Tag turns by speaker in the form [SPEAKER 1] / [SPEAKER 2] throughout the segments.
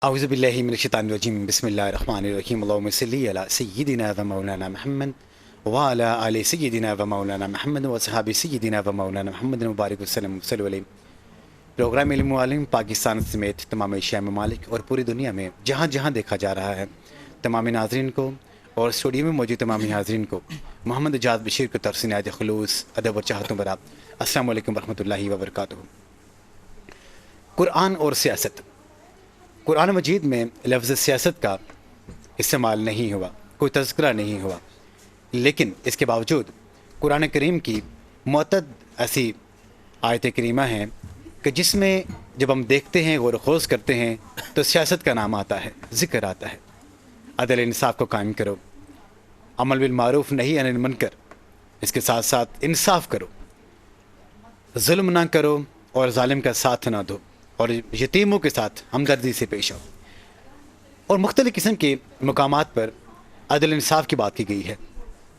[SPEAKER 1] اعوذ باللہ من الشیطان الرجیم بسم اللہ الرحمن الرحیم اللہم صلی علی سیدنا و مولانا محمد وعلی آل سیدنا و مولانا محمد و صحابی سیدنا و مولانا محمد مبارک وسلم صلی علیہ. پروگرام علم و عالم پاکستان سمیت تمام ایشیا ممالک اور پوری دنیا میں جہاں جہاں دیکھا جا رہا ہے تمام ناظرین کو اور اسٹوڈیو میں موجود تمام حاضرین کو محمد اجاز بشیر کی طرف سے نہایت خلوص ادب اور چاہتوں برا السلام علیکم ورحمۃ اللہ وبرکاتہ. قرآن اور سیاست. قرآن مجید میں لفظ سیاست کا استعمال نہیں ہوا، کوئی تذکرہ نہیں ہوا، لیکن اس کے باوجود قرآن کریم کی معتد ایسی آیت کریمہ ہیں کہ جس میں جب ہم دیکھتے ہیں غور و خوض کرتے ہیں تو سیاست کا نام آتا ہے، ذکر آتا ہے. عدل انصاف کو قائم کرو، عمل بالمعروف نہیں عن المنکر، اس کے ساتھ ساتھ انصاف کرو، ظلم نہ کرو اور ظالم کا ساتھ نہ دو، اور یتیموں کے ساتھ ہمدردی سے پیش آؤ. اور مختلف قسم کے مقامات پر عدل انصاف کی بات کی گئی ہے،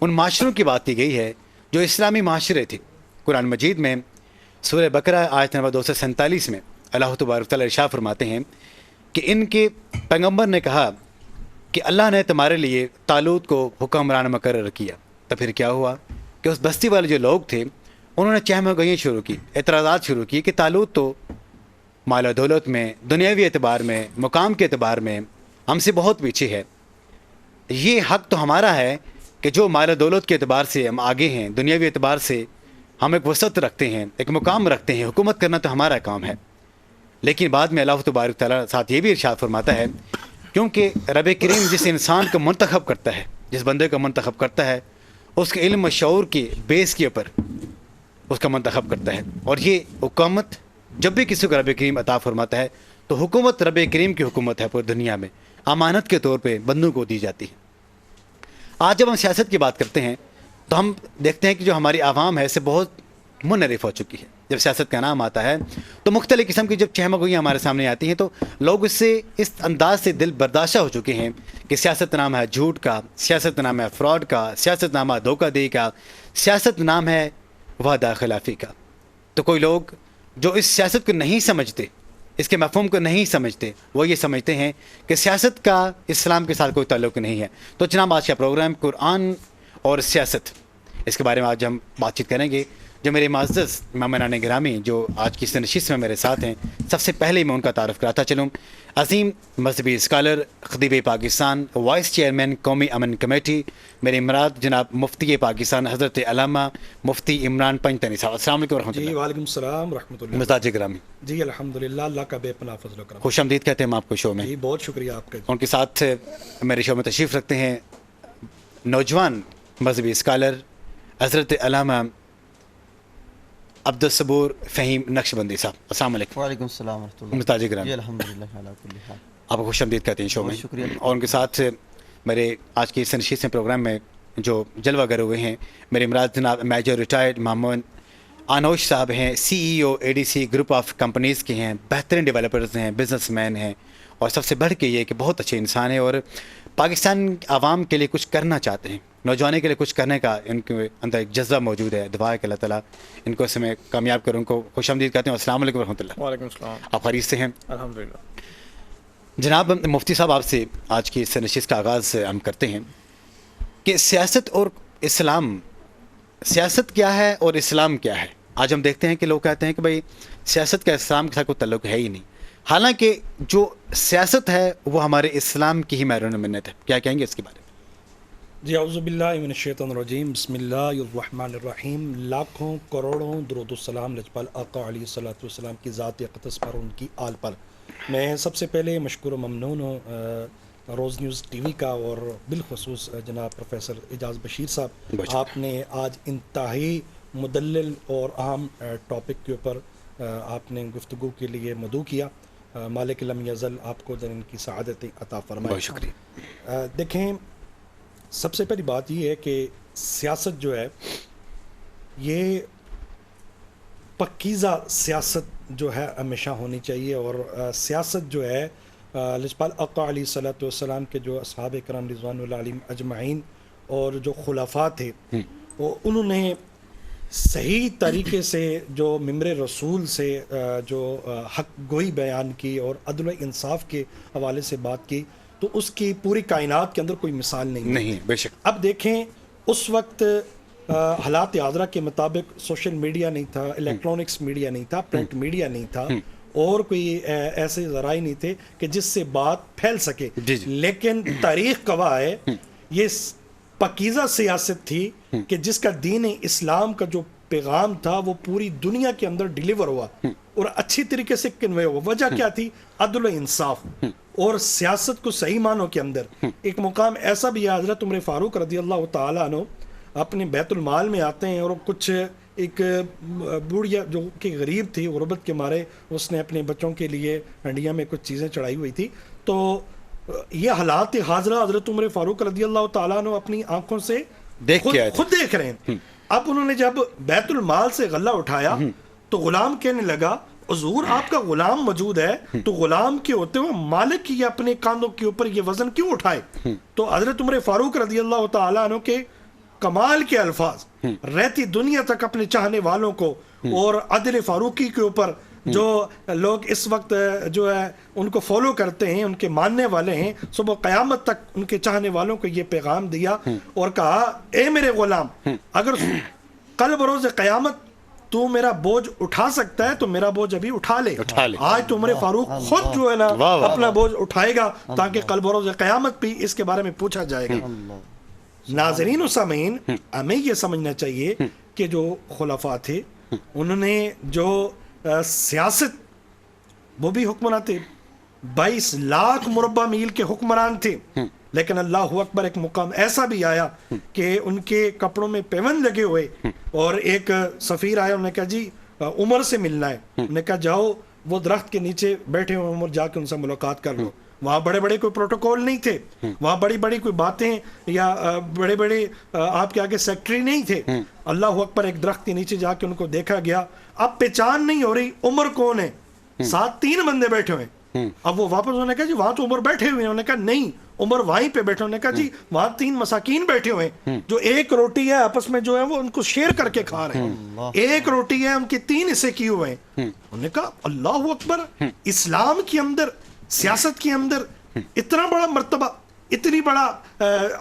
[SPEAKER 1] ان معاشروں کی بات کی گئی ہے جو اسلامی معاشرے تھے. قرآن مجید میں سورہ بقرہ آیت نمبر 247 میں اللہ تبارک تعالیٰ ارشاد فرماتے ہیں کہ ان کے پیغمبر نے کہا کہ اللہ نے تمہارے لیے طالوت کو حکمران مقرر کیا. تو پھر کیا ہوا کہ اس بستی والے جو لوگ تھے انہوں نے چہمہ گوئیاں شروع کی، اعتراضات شروع کی کہ طالوت تو مال و دولت میں، دنیاوی اعتبار میں، مقام کے اعتبار میں ہم سے بہت پیچھے ہے. یہ حق تو ہمارا ہے کہ جو مال و دولت کے اعتبار سے ہم آگے ہیں، دنیاوی اعتبار سے ہم ایک وسعت رکھتے ہیں، ایک مقام رکھتے ہیں، حکومت کرنا تو ہمارا کام ہے. لیکن بعد میں اللہ تبارک تعالیٰ ساتھ یہ بھی ارشاد فرماتا ہے کیونکہ رب کریم جس انسان کو منتخب کرتا ہے، جس بندے کو منتخب کرتا ہے، اس کے علم و شعور کے بیس کے اوپر اس کا منتخب کرتا ہے. اور یہ حکومت جب بھی کسی کو رب کریم عطا فرماتا ہے تو حکومت رب کریم کی حکومت ہے، پوری دنیا میں امانت کے طور پہ بندوں کو دی جاتی ہے. آج جب ہم سیاست کی بات کرتے ہیں تو ہم دیکھتے ہیں کہ جو ہماری عوام ہے اسے بہت منحرف ہو چکی ہے. جب سیاست کا نام آتا ہے تو مختلف قسم کی جب چہمہ گوئیاں ہمارے سامنے آتی ہیں تو لوگ اس سے اس انداز سے دل برداشتہ ہو چکے ہیں کہ سیاست نام ہے جھوٹ کا، سیاست نام ہے فراڈ کا، سیاست نام ہے دھوکہ دہی کا، سیاست نام ہے وعدہ خلافی کا. تو کوئی لوگ جو اس سیاست کو نہیں سمجھتے، اس کے مفہوم کو نہیں سمجھتے، وہ یہ سمجھتے ہیں کہ سیاست کا اسلام کے ساتھ کوئی تعلق نہیں ہے. تو جناب آج کا پروگرام قرآن اور سیاست، اس کے بارے میں آج ہم بات چیت کریں گے. جو میرے معزز مہمانان گرامی جو آج کی اس نشست میں میرے ساتھ ہیں، سب سے پہلے میں ان کا تعارف کراتا چلوں. عظیم مذہبی اسکالر، خطیب پاکستان، وائس چیئرمین قومی امن کمیٹی، میرے امراض جناب مفتی پاکستان حضرت علامہ مفتی عمران پنجتنی صاحب. السلام علیکم ورحمۃ اللہ.
[SPEAKER 2] جی وعلیکم السلام ورحمۃ اللہ.
[SPEAKER 1] مزاج گرامی.
[SPEAKER 2] جی الحمدللہ، اللہ کا بے پناہ فضل و کرم.
[SPEAKER 1] خوش آمدید کہتے ہیں ہم آپ کو شو میں.
[SPEAKER 2] جی بہت شکریہ آپ کا.
[SPEAKER 1] ان کے ساتھ میرے شو میں تشریف رکھتے ہیں نوجوان مذہبی اسکالر حضرت علامہ عبدالصبور فہیم نقشبندی صاحب. السلام علیکم.
[SPEAKER 3] وعلیکم السلام ورحمۃ اللہ.
[SPEAKER 1] مزاج گرامی.
[SPEAKER 3] جی الحمدللہ علی کل حال.
[SPEAKER 1] آپ کو خوش آمدید کہتے ہیں شو میں.
[SPEAKER 3] شکریہ.
[SPEAKER 1] اور ان کے ساتھ میرے آج کے اس نشست میں پروگرام میں جو جلوہ گر ہوئے ہیں میرے امراض جناب میجر ریٹائرڈ محمد آنوش صاحب ہیں، سی ای او ADC گروپ آف کمپنیز کے ہیں، بہترین ڈیولپرز ہیں، بزنس مین ہیں، اور سب سے بڑھ کے یہ کہ بہت اچھے انسان ہیں اور پاکستان عوام کے لیے کچھ کرنا چاہتے ہیں، نوجوانوں کے لیے کچھ کرنے کا ان کے اندر ایک جذبہ موجود ہے. دعا ہے کہ اللہ تعالیٰ ان کو اس میں کامیاب کروں. ان کو خوش آمدید کہتے ہیں. السلام علیکم ورحمۃ اللہ.
[SPEAKER 2] وعلیکم السلام.
[SPEAKER 1] آپ خیریت سے ہیں؟
[SPEAKER 2] الحمدللہ.
[SPEAKER 1] جناب مفتی صاحب، آپ سے آج کی اس نشست کا آغاز ہم کرتے ہیں کہ سیاست اور اسلام، سیاست کیا ہے اور اسلام کیا ہے. آج ہم دیکھتے ہیں کہ لوگ کہتے ہیں کہ بھائی سیاست کا اسلام کے ساتھ کوئی تعلق ہے ہی نہیں، حالانکہ جو سیاست ہے وہ ہمارے اسلام کی ہی محرون منت ہے. کیا کہیں گے اس کے بارے میں؟
[SPEAKER 2] جی اعوذ باللہ من الشیطان الرجیم، بسم اللہ الرحمن الرحیم. لاکھوں کروڑوں درود السلام لجپال آقا علیہ الصلوۃ والسلام کی ذات اقدس پر، ان کی آل پر. میں سب سے پہلے مشکور و ممنون ہوں روز نیوز ٹی وی کا، اور بالخصوص جناب پروفیسر اجاز بشیر صاحب. آپ نے آج انتہائی مدلل اور اہم ٹاپک کے اوپر آپ نے گفتگو کے لیے مدعو کیا. مالک لم یزل آپ کو دن کی سعادتیں عطا فرمائے.
[SPEAKER 1] بہت شکریہ.
[SPEAKER 2] دیکھیں، سب سے پہلی بات یہ ہے کہ سیاست جو ہے یہ پکیزہ سیاست جو ہے ہمیشہ ہونی چاہیے. اور سیاست جو ہے لجپال آقا علیہ الصلوۃ والسلام کے جو اصحاب کرام رضوان اللہ علیہم اجمعین اور جو خلفاء تھے وہ انہوں نے صحیح طریقے سے جو ممبر رسول سے جو حق گوئی بیان کی اور عدل و انصاف کے حوالے سے بات کی، تو اس کی پوری کائنات کے اندر کوئی مثال نہیں۔
[SPEAKER 1] بے شک۔
[SPEAKER 2] اب دیکھیں اس وقت حالات حاضرہ کے مطابق سوشل میڈیا نہیں تھا، الیکٹرانکس میڈیا نہیں تھا، پرنٹ میڈیا نہیں تھا، اور کوئی ایسے ذرائع نہیں تھے کہ جس سے بات پھیل سکے، لیکن تاریخ گواہ ہے یہ پاکیزہ سیاست تھی کہ جس کا دین اسلام کا جو پیغام تھا وہ پوری دنیا کے اندر ڈیلیور ہوا اور اچھی طریقے سے کنوے ہوا۔ وجہ کیا تھی؟ عدل و انصاف اور سیاست کو صحیح معنوں کے اندر۔ ایک مقام ایسا بھی ہے، حضرت عمر فاروق رضی اللہ تعالیٰ عنہ اپنے بیت المال میں آتے ہیں، اور کچھ ایک بوڑھیا جو کہ غریب تھی، غربت کے مارے اس نے اپنے بچوں کے لیے ہنڈیا میں کچھ چیزیں چڑھائی ہوئی تھی، تو یہ حالات حاضرہ حضرت عمر فاروق رضی اللہ تعالیٰ عنہ اپنی آنکھوں سے خود دیکھ رہے ہیں۔ اب انہوں نے جب بیت المال سے غلہ اٹھایا تو غلام کہنے لگا حضور آپ کا غلام موجود ہے، تو غلام کے ہوتے ہوئے مالک یہ اپنے کاندھوں کے اوپر یہ وزن کیوں اٹھائے؟ تو حضرت عمر فاروق رضی اللہ تعالیٰ عنہ کے کمال کے الفاظ رہتی دنیا تک اپنے چاہنے والوں کو اور عدل فاروقی کے اوپر جو لوگ اس وقت جو ہے ان کو فالو کرتے ہیں، ان کے ماننے والے ہیں، صبح قیامت تک ان کے چاہنے والوں کو یہ پیغام دیا اور کہا اے میرے غلام، اگر کل بروز قیامت تو میرا بوجھ اٹھا سکتا ہے تو میرا بوجھ ابھی اٹھا لے۔ آج تو عمر فاروق خود جو ہے نا اپنا بوجھ اٹھائے گا تاکہ کل بروز قیامت بھی اس کے بارے میں پوچھا جائے گا۔ ناظرین و سامعین، ہمیں یہ سمجھنا چاہیے کہ جو خلفاء تھے انہوں نے جو سیاست، وہ بھی حکمران تھے، 22 لاکھ مربع میل کے حکمران تھے، لیکن اللہ اکبر ایک مقام ایسا بھی آیا کہ ان کے کپڑوں میں پیوند لگے ہوئے، اور ایک سفیر آیا، انہوں نے کہا جی عمر سے ملنا ہے، انہوں نے کہا جاؤ وہ درخت کے نیچے بیٹھے ہوئے عمر، جا کے ان سے ملاقات کر لو۔ وہاں بڑے بڑے کوئی پروٹوکول نہیں تھے، وہاں بڑی بڑی کوئی باتیں یا بڑے بڑے آپ کے آگے سیکٹری نہیں تھے۔ اللہ اکبر، ایک درخت کے نیچے جا کے ان کو دیکھا گیا، اب پہچان نہیں ہو رہی عمر کون ہے، ساتھ 3 بندے بیٹھے ہوئے۔ اب وہ واپس انہوں نے کہا جی وہاں تو عمر بیٹھے ہوئے ہیں، انہوں نے کہا نہیں عمر وہیں پہ بیٹھے، انہوں نے کہا جی وہاں 3 مساکین بیٹھے ہوئے ہیں جو ایک روٹی ہے آپس میں جو ہے وہ ان کو شیئر کر کے کھا رہے ہیں، ایک روٹی ہے ان کے 3 حصے کیے ہوئے ہیں۔ انہوں نے کہا اللہ اکبر، اسلام کے اندر، سیاست کے اندر اتنا بڑا مرتبہ، اتنی بڑا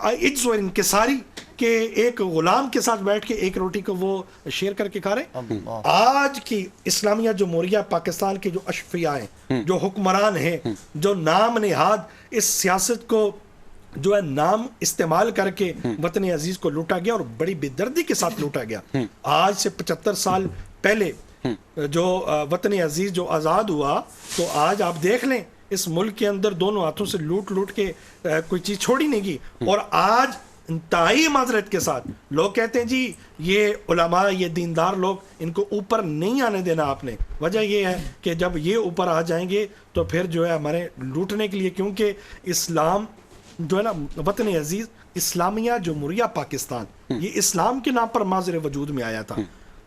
[SPEAKER 2] عجز و انکساری کہ ایک غلام کے ساتھ بیٹھ کے ایک روٹی کو وہ شیئر کر کے کھا رہے ہیں۔ آج کی اسلامیہ جمہوریہ پاکستان کے جو اشفیاء ہیں، جو حکمران ہیں، جو نام نہاد اس سیاست کو جو ہے نام استعمال کر کے وطن عزیز کو لوٹا گیا، اور بڑی بے دردی کے ساتھ لوٹا گیا۔ آج سے 75 سال پہلے جو وطن عزیز جو آزاد ہوا، تو آج آپ دیکھ لیں اس ملک کے اندر دونوں ہاتھوں سے لوٹ لوٹ کے کوئی چیز چھوڑی نہیں گئی، اور آج انتہائی معذرت کے ساتھ لوگ کہتے ہیں جی یہ علماء، یہ دیندار لوگ، ان کو اوپر نہیں آنے دینا آپ نے۔ وجہ یہ ہے کہ جب یہ اوپر آ جائیں گے تو پھر جو ہے ہمارے لوٹنے کے لیے، کیونکہ اسلام جو ہے نا وطن عزیز، اسلامیہ جمہوریہ پاکستان، یہ اسلام کے نام پر معذر وجود میں آیا تھا۔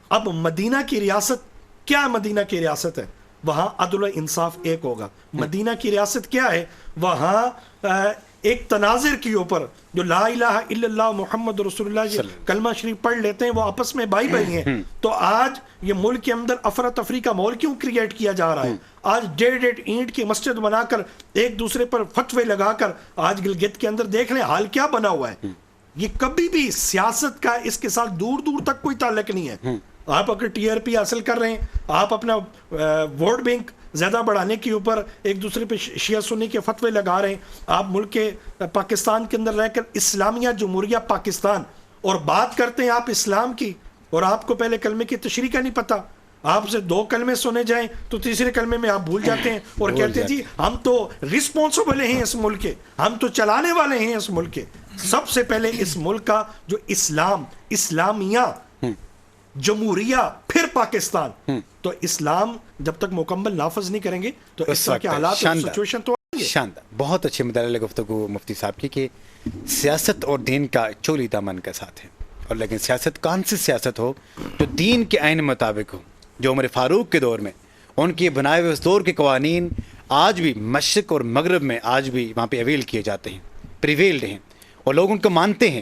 [SPEAKER 2] اب مدینہ کی ریاست کیا؟ مدینہ کی ریاست ہے وہاں عدل و انصاف ایک ہوگا۔ مدینہ کی ریاست کیا ہے؟ وہاں ایک تناظر کے اوپر جو لا الہ الا اللہ محمد رسول اللہ یہ کلمہ شریف پڑھ لیتے ہیں، وہ آپس میں بھائی بھائی ہیں۔ تو آج یہ ملک کے اندر افراتفری کا ماحول کیوں کریٹ کیا جا رہا ہے؟ آج 1.5 اینٹ کی مسجد بنا کر ایک دوسرے پر فتوے لگا کر آج گلگت کے اندر دیکھ لیں حال کیا بنا ہوا ہے۔ یہ کبھی بھی سیاست کا اس کے ساتھ دور دور تک کوئی تعلق نہیں ہے۔ آپ اگر ٹی آر پی حاصل کر رہے ہیں، آپ اپنا ووٹ بینک زیادہ بڑھانے کے اوپر ایک دوسرے پہ شیعہ سنی کے فتوے لگا رہے ہیں، آپ ملک کے پاکستان کے اندر رہ کر اسلامیہ جمہوریہ پاکستان اور بات کرتے ہیں آپ اسلام کی، اور آپ کو پہلے کلمے کی تشریح کا نہیں پتہ، آپ سے 2 کلمے سنے جائیں تو تیسرے کلمے میں آپ بھول جاتے ہیں اور کہتے ہیں جی ہم تو رسپانسبل ہیں اس ملک کے، ہم تو چلانے والے ہیں اس ملک کے۔ سب سے پہلے اس ملک کا جو اسلام، اسلامیہ جمہوریہ، پھر پاکستان، تو اسلام جب تک مکمل نافذ نہیں کریں گے تو اس طرح کے حالات اور سچویشن تو آئیں گے۔
[SPEAKER 1] شاندار، بہت اچھے مدلل گفتگو مفتی صاحب کی کہ سیاست اور دین کا چولی دامن کا ساتھ ہے، اور لیکن سیاست کون سی سیاست ہو جو دین کے عین مطابق ہو، جو عمر فاروق کے دور میں ان کے بنائے ہوئے اس دور کے قوانین آج بھی مشرق اور مغرب میں آج بھی وہاں پہ اویل کیے جاتے ہیں، پریویلڈ ہیں، اور لوگ ان کو مانتے ہیں۔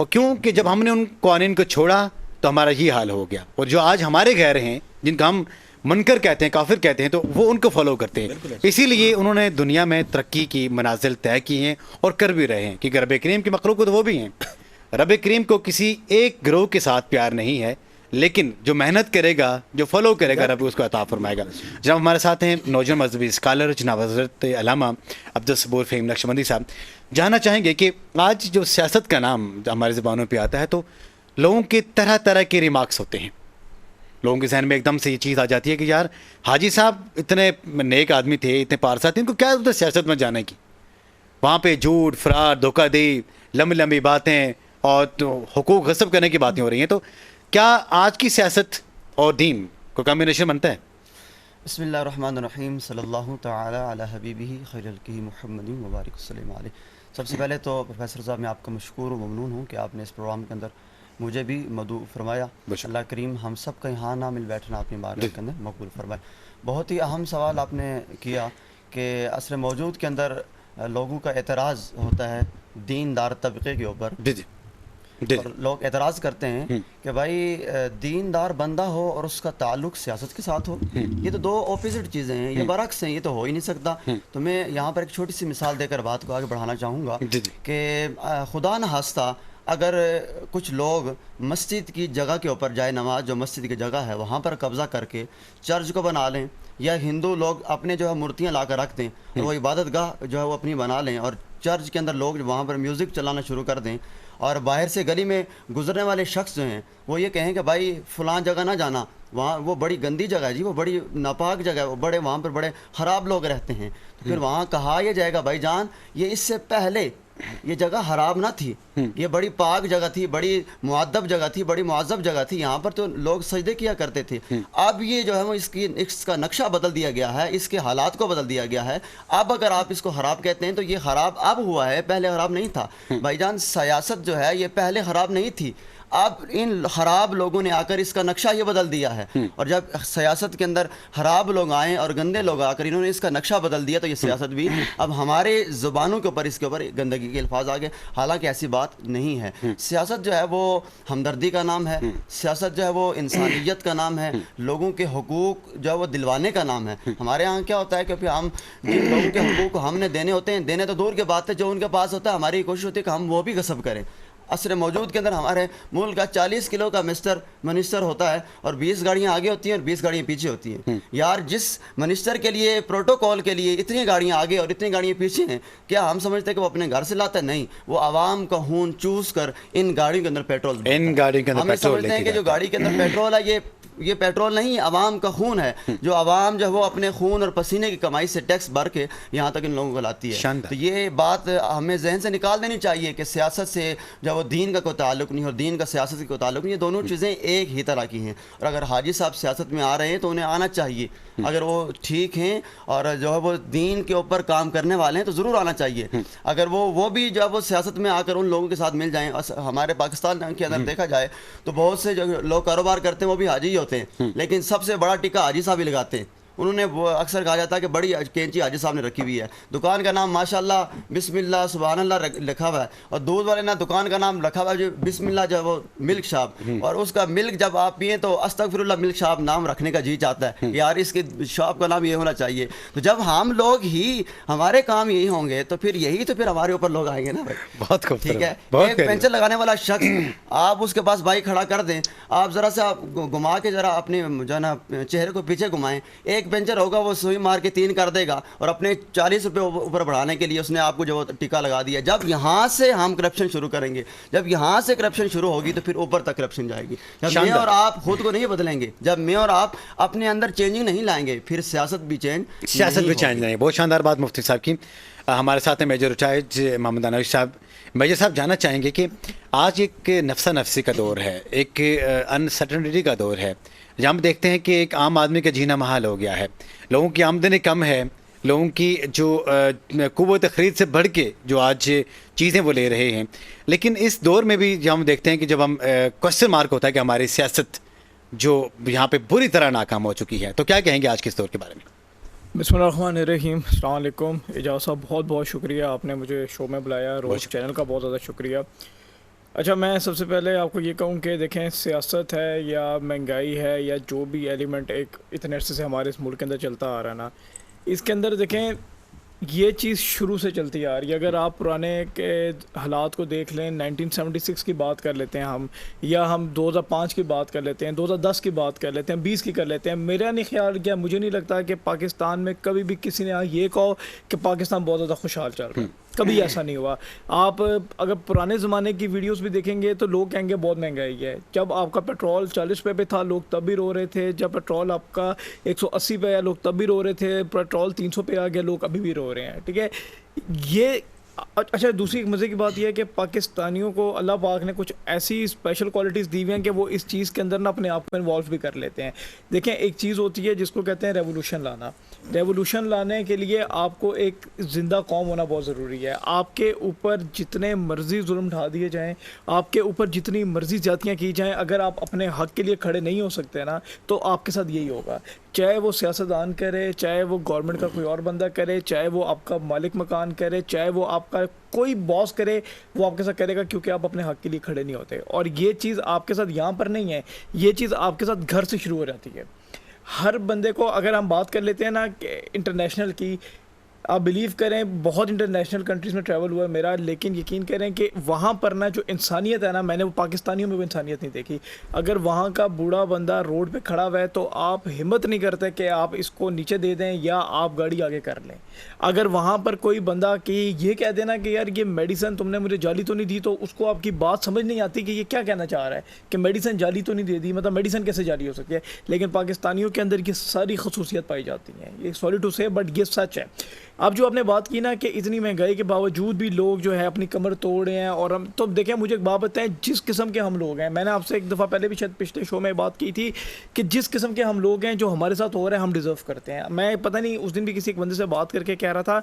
[SPEAKER 1] اور کیونکہ جب ہم نے ان قوانین کو چھوڑا تو ہمارا یہ حال ہو گیا. اور جو آج ہمارے غیر ہیں جن کا ہم منکر کہتے ہیں, کافر کہتے ہیں, تو وہ ان کو فالو کرتے ہیں. اسی لیے انہوں نے دنیا میں ترقی کی منازل طے کی ہیں اور کر بھی رہے ہیں, کیونکہ رب کریم کے مخلوق تو وہ بھی ہیں. رب کریم کو کسی ایک گروہ کے ساتھ پیار نہیں ہے, لیکن جو محنت کرے گا, جو فالو کرے گا, رب اس کو عطا فرمائے گا. جناب ہمارے ساتھ ہیں نوجوان مذہبی اسکالر جناب حضرت علامہ عبدالصبور فہیم نقشبندی صاحب. جاننا چاہیں گے کہ آج جو سیاست کا نام ہماری زبانوں پہ آتا ہے تو لوگوں کے طرح طرح کے ریمارکس ہوتے ہیں. لوگوں کے ذہن میں ایک دم سے یہ چیز آ جاتی ہے کہ یار حاجی صاحب اتنے نیک آدمی تھے, اتنے پارسا تھے, ان کو کیا ضرورت ہے سیاست میں جانے کی؟ وہاں پہ جھوٹ, فراڈ, دھوکہ دہی, لمبی لمبی باتیں اور حقوق غصب کرنے کی باتیں ہو رہی ہیں. تو کیا آج کی سیاست اور دین کو کمبینیشن بنتا ہے؟
[SPEAKER 3] بسم اللہ الرحمن الرحیم. صلی اللہ تعالی علی حبیبہ خیر الخلق محمد مبارک وسلم علیہ. سب سے پہلے تو پروفیسر صاحب میں آپ کا مشکور و ممنون ہوں کہ آپ نے اس پروگرام کے اندر مجھے بھی مدعو فرمایا. اللہ کریم ہم سب کا یہاں نہ مل بیٹھنا اپنی بارگاہ کے اندر مقبول فرمائے. بہت ہی اہم سوال آپ نے کیا کہ عصر موجود کے اندر لوگوں کا اعتراض ہوتا ہے دیندار طبقے کے اوپر. اور لوگ اعتراض کرتے ہیں کہ بھائی دیندار بندہ ہو اور اس کا تعلق سیاست کے ساتھ ہو, یہ تو دو اپوزٹ چیزیں ہیں, یہ برعکس ہیں, یہ تو ہو ہی نہیں سکتا. تو میں یہاں پر ایک چھوٹی سی مثال دے کر بات کو آگے بڑھانا چاہوں گا کہ خدا نخواستہ اگر کچھ لوگ مسجد کی جگہ کے اوپر جائے نماز, جو مسجد کی جگہ ہے وہاں پر قبضہ کر کے چرچ کو بنا لیں, یا ہندو لوگ اپنے جو ہے مورتیاں لا کر رکھ دیں اور وہ عبادت گاہ جو ہے وہ اپنی بنا لیں, اور چرچ کے اندر لوگ وہاں پر میوزک چلانا شروع کر دیں, اور باہر سے گلی میں گزرنے والے شخص جو ہیں وہ یہ کہیں کہ بھائی فلاں جگہ نہ جانا, وہاں وہ بڑی گندی جگہ ہے جی, وہ بڑی ناپاک جگہ ہے, وہ بڑے وہاں پر بڑے خراب لوگ رہتے ہیں. تو پھر وہاں کہا یہ جائے گا بھائی جان یہ اس سے پہلے یہ جگہ خراب نہ تھی, یہ بڑی پاک جگہ تھی, بڑی مؤدب جگہ تھی, بڑی معذب جگہ تھی, یہاں پر تو لوگ سجدے کیا کرتے تھے. اب یہ جو ہے وہ اس کا نقشہ بدل دیا گیا ہے, اس کے حالات کو بدل دیا گیا ہے. اب اگر آپ اس کو خراب کہتے ہیں تو یہ خراب اب ہوا ہے, پہلے خراب نہیں تھا. بھائی جان سیاست جو ہے یہ پہلے خراب نہیں تھی, اب ان خراب لوگوں نے آ کر اس کا نقشہ یہ بدل دیا ہے. اور جب سیاست کے اندر خراب لوگ آئیں اور گندے لوگ آ کر انہوں نے اس کا نقشہ بدل دیا تو یہ سیاست بھی اب ہمارے زبانوں کے اوپر اس کے اوپر گندگی کے الفاظ آ گئے. حالانکہ ایسی بات نہیں ہے. سیاست جو ہے وہ ہمدردی کا نام ہے, سیاست جو ہے وہ انسانیت کا نام ہے, لوگوں کے حقوق جو ہے وہ دلوانے کا نام ہے. ہمارے یہاں کیا ہوتا ہے کہ ہم جن لوگوں کے حقوق ہم نے دینے ہوتے ہیں, دینے تو دور کے بات ہے, جو ان کے پاس ہوتا ہے ہماری کوشش ہوتی ہے کہ ہم وہ بھی غصب کریں. عصر موجود کے اندر ہمارے ملک کا 40 کلو کا منسٹر ہوتا ہے اور 20 گاڑیاں آگے ہوتی ہیں اور 20 گاڑیاں پیچھے ہوتی ہیں. یار جس منسٹر کے لیے پروٹوکول کے لیے اتنی گاڑیاں آگے اور اتنی گاڑیاں پیچھے ہیں, کیا ہم سمجھتے ہیں کہ وہ اپنے گھر سے لاتا ہے؟ نہیں, وہ عوام کا خون چوس کر ان گاڑیوں کے اندر پیٹرول, ہم سمجھتے ہیں کہ جو گاڑی کے اندر پیٹرول ہے یہ پیٹرول نہیں, عوام کا خون ہے, جو عوام جو ہے وہ اپنے خون اور پسینے کی کمائی سے ٹیکس بھر کے یہاں تک ان لوگوں کو لاتی ہے. تو یہ بات ہمیں ذہن سے نکال دینی چاہیے کہ سیاست سے جو وہ دین کا کوئی تعلق نہیں اور دین کا سیاست سے کوئی تعلق نہیں, یہ دونوں چیزیں ایک ہی طرح کی ہیں. اور اگر حاجی صاحب سیاست میں آ رہے ہیں تو انہیں آنا چاہیے, اگر وہ ٹھیک ہیں اور جو ہے وہ دین کے اوپر کام کرنے والے ہیں تو ضرور آنا چاہیے. اگر وہ بھی جو ہے وہ سیاست میں آ کر ان لوگوں کے ساتھ مل جائیں. ہمارے پاکستان کے اندر دیکھا جائے تو بہت سے جو لوگ کاروبار کرتے ہیں وہ بھی حاجی ہی ہوتے ہیں, لیکن سب سے بڑا ٹکا حاجی صاحب ہی لگاتے ہیں. انہوں نے وہ اکثر کہا جاتا ہے کہ بڑی کینچی حاجی صاحب نے رکھی ہوئی ہے, دکان کا نام ماشاءاللہ بسم اللہ سبحان اللہ لکھا ہوا ہے, اور دودھ والے نے دکان کا نام رکھا ہوا ہے جو بسم اللہ جو ہے وہ ملک شاپ, اور اس کا ملک جب آپ پئیں تو استغفر اللہ ملک شاپ نام رکھنے کا جی چاہتا ہے, یار اس کے شاپ کا نام یہ ہونا چاہیے. تو جب ہم لوگ ہی ہمارے کام یہی ہوں گے تو پھر یہی تو پھر ہمارے اوپر لوگ آئیں گے نا بھائی.
[SPEAKER 1] بہت خوب,
[SPEAKER 3] ٹھیک ہے. ایک پینچر لگانے والا شخص آپ اس کے پاس بائک کھڑا کر دیں, آپ ذرا سا گھما کے ذرا اپنے جو ہے نا چہرے کو پیچھے گھمائیں, ایک پینچر ہوگا وہ سوئی مار کے 3 کر دے گا, اور اپنے 40 روپے اوپر بڑھانے کے لیے اس نے آپ کو جو ٹکا لگا دیا. جب یہاں سے ہم کرپشن شروع کریں گے, جب یہاں سے کرپشن شروع ہوگی تو پھر اوپر تک کرپشن جائے گی. جب میں اور آپ خود کو نہیں بدلیں گے, جب میں اور آپ اپنے اندر چینجنگ نہیں لائیں گے, پھر سیاست بھی چینج
[SPEAKER 1] نہیں. بہت شاندار بات مفتی صاحب کی. ہمارے ساتھ ہیں میجر انچارج محمد دانوی صاحب. میجر صاحب جاننا چاہیں گے کہ آج ایک نفسا نفسی کا دور ہے, ایک انسرٹنٹی کا دور ہے, جہاں ہم دیکھتے ہیں کہ ایک عام آدمی کا جینا محال ہو گیا ہے, لوگوں کی آمدنی کم ہے, لوگوں کی جو قوت خرید سے بڑھ کے جو آج چیزیں وہ لے رہے ہیں. لیکن اس دور میں بھی جب ہم دیکھتے ہیں کہ جب ہم کوشچن مارک ہوتا ہے کہ ہماری سیاست جو یہاں پہ بری طرح ناکام ہو چکی ہے, تو کیا کہیں گے آج کے اس دور کے بارے میں؟
[SPEAKER 4] بسم اللہ الرحمن الرحیم. السلام علیکم. اعجاز صاحب بہت بہت شکریہ, آپ نے مجھے شو میں بلایا, روز چینل کا بہت زیادہ شکریہ. اچھا میں سب سے پہلے آپ کو یہ کہوں کہ دیکھیں سیاست ہے یا مہنگائی ہے یا جو بھی ایلیمنٹ ایک اتنے عرصے سے ہمارے اس ملک کے اندر چلتا آ رہا ہے نا، اس کے اندر دیکھیں یہ چیز شروع سے چلتی آ رہی ہے. اگر آپ پرانے کے حالات کو دیکھ لیں، 1976 کی بات کر لیتے ہیں ہم، یا ہم 2005 کی بات کر لیتے ہیں، 2010 کی بات کر لیتے ہیں، 20 کی کر لیتے ہیں، میرا نہیں خیال کیا، مجھے نہیں لگتا کہ پاکستان میں کبھی بھی کسی نے یہ کہو کہ پاکستان بہت زیادہ خوشحال چل رہا ہے. کبھی ایسا نہیں ہوا. آپ اگر پرانے زمانے کی ویڈیوز بھی دیکھیں گے تو لوگ کہیں گے بہت مہنگائی ہے. جب آپ کا پیٹرول 40 روپے پہ تھا لوگ تب بھی رو رہے تھے، جب پیٹرول آپ کا 180 پہ ہے لوگ تب بھی رو رہے تھے، پیٹرول 300 پہ آ گیا لوگ ابھی بھی رو رہے ہیں. ٹھیک ہے، یہ اچھا. دوسری ایک مزے کی بات یہ ہے کہ پاکستانیوں کو اللہ پاک نے کچھ ایسی اسپیشل کوالٹیز دی ہوئی ہیں کہ وہ اس چیز کے اندر نا اپنے آپ کو انوالو بھی کر لیتے ہیں. دیکھیں ایک چیز ہوتی ہے جس کو کہتے ہیں ریولوشن لانا. ریولوشن لانے کے لیے آپ کو ایک زندہ قوم ہونا بہت ضروری ہے. آپ کے اوپر جتنے مرضی ظلم ڈھا دیے جائیں، آپ کے اوپر جتنی مرضی زیادتیاں کی جائیں، اگر آپ اپنے حق کے لیے کھڑے نہیں ہو سکتے نا تو آپ کے ساتھ یہی ہوگا. چاہے وہ سیاستدان کرے، چاہے وہ گورنمنٹ کا کوئی اور بندہ کرے، چاہے وہ آپ کا مالک مکان کرے، چاہے وہ آپ کا کوئی باس کرے، وہ آپ کے ساتھ کرے گا کیونکہ آپ اپنے حق کے لیے کھڑے نہیں ہوتے. اور یہ چیز آپ کے ساتھ یہاں پر نہیں ہے، یہ چیز آپ کے ساتھ گھر سے شروع ہو جاتی ہے. ہر بندے کو اگر ہم بات کر لیتے ہیں نا کہ انٹرنیشنل کی، آپ بلیو کریں بہت انٹرنیشنل کنٹریز میں ٹریول ہوا ہے میرا، لیکن یقین کریں کہ وہاں پر نا جو انسانیت ہے نا، میں نے وہ پاکستانیوں میں وہ انسانیت نہیں دیکھی. اگر وہاں کا بوڑھا بندہ روڈ پہ کھڑا ہوا ہے تو آپ ہمت نہیں کرتے کہ آپ اس کو نیچے دے دیں یا آپ گاڑی آگے کر لیں. اگر وہاں پر کوئی بندہ کہ یہ کہہ دینا کہ یار یہ میڈیسن تم نے مجھے جعلی تو نہیں دی، تو اس کو آپ کی بات سمجھ نہیں آتی کہ یہ کیا کہنا چاہ رہا ہے کہ میڈیسن جعلی تو نہیں دے دی، مطلب میڈیسن کیسے جعلی ہو سکتی ہے. لیکن پاکستانیوں کے اندر یہ ساری خصوصیت پائی جاتی ہیں. یہ سوری ٹو سے بٹ یہ سچ ہے. اب جو آپ نے بات کی نا کہ اتنی مہنگائی کے باوجود بھی لوگ جو ہے اپنی کمر توڑ رہے ہیں، اور ہم تو دیکھیں مجھے ایک بات بتائیں، جس قسم کے ہم لوگ ہیں، میں نے آپ سے ایک دفعہ پہلے بھی شاید پچھلے شو میں بات کی تھی کہ جس قسم کے ہم لوگ ہیں جو ہمارے ساتھ ہو رہا ہے ہم ڈیزرو کرتے ہیں. میں پتہ نہیں اس دن بھی کسی ایک بندے سے بات کر کے کہہ رہا تھا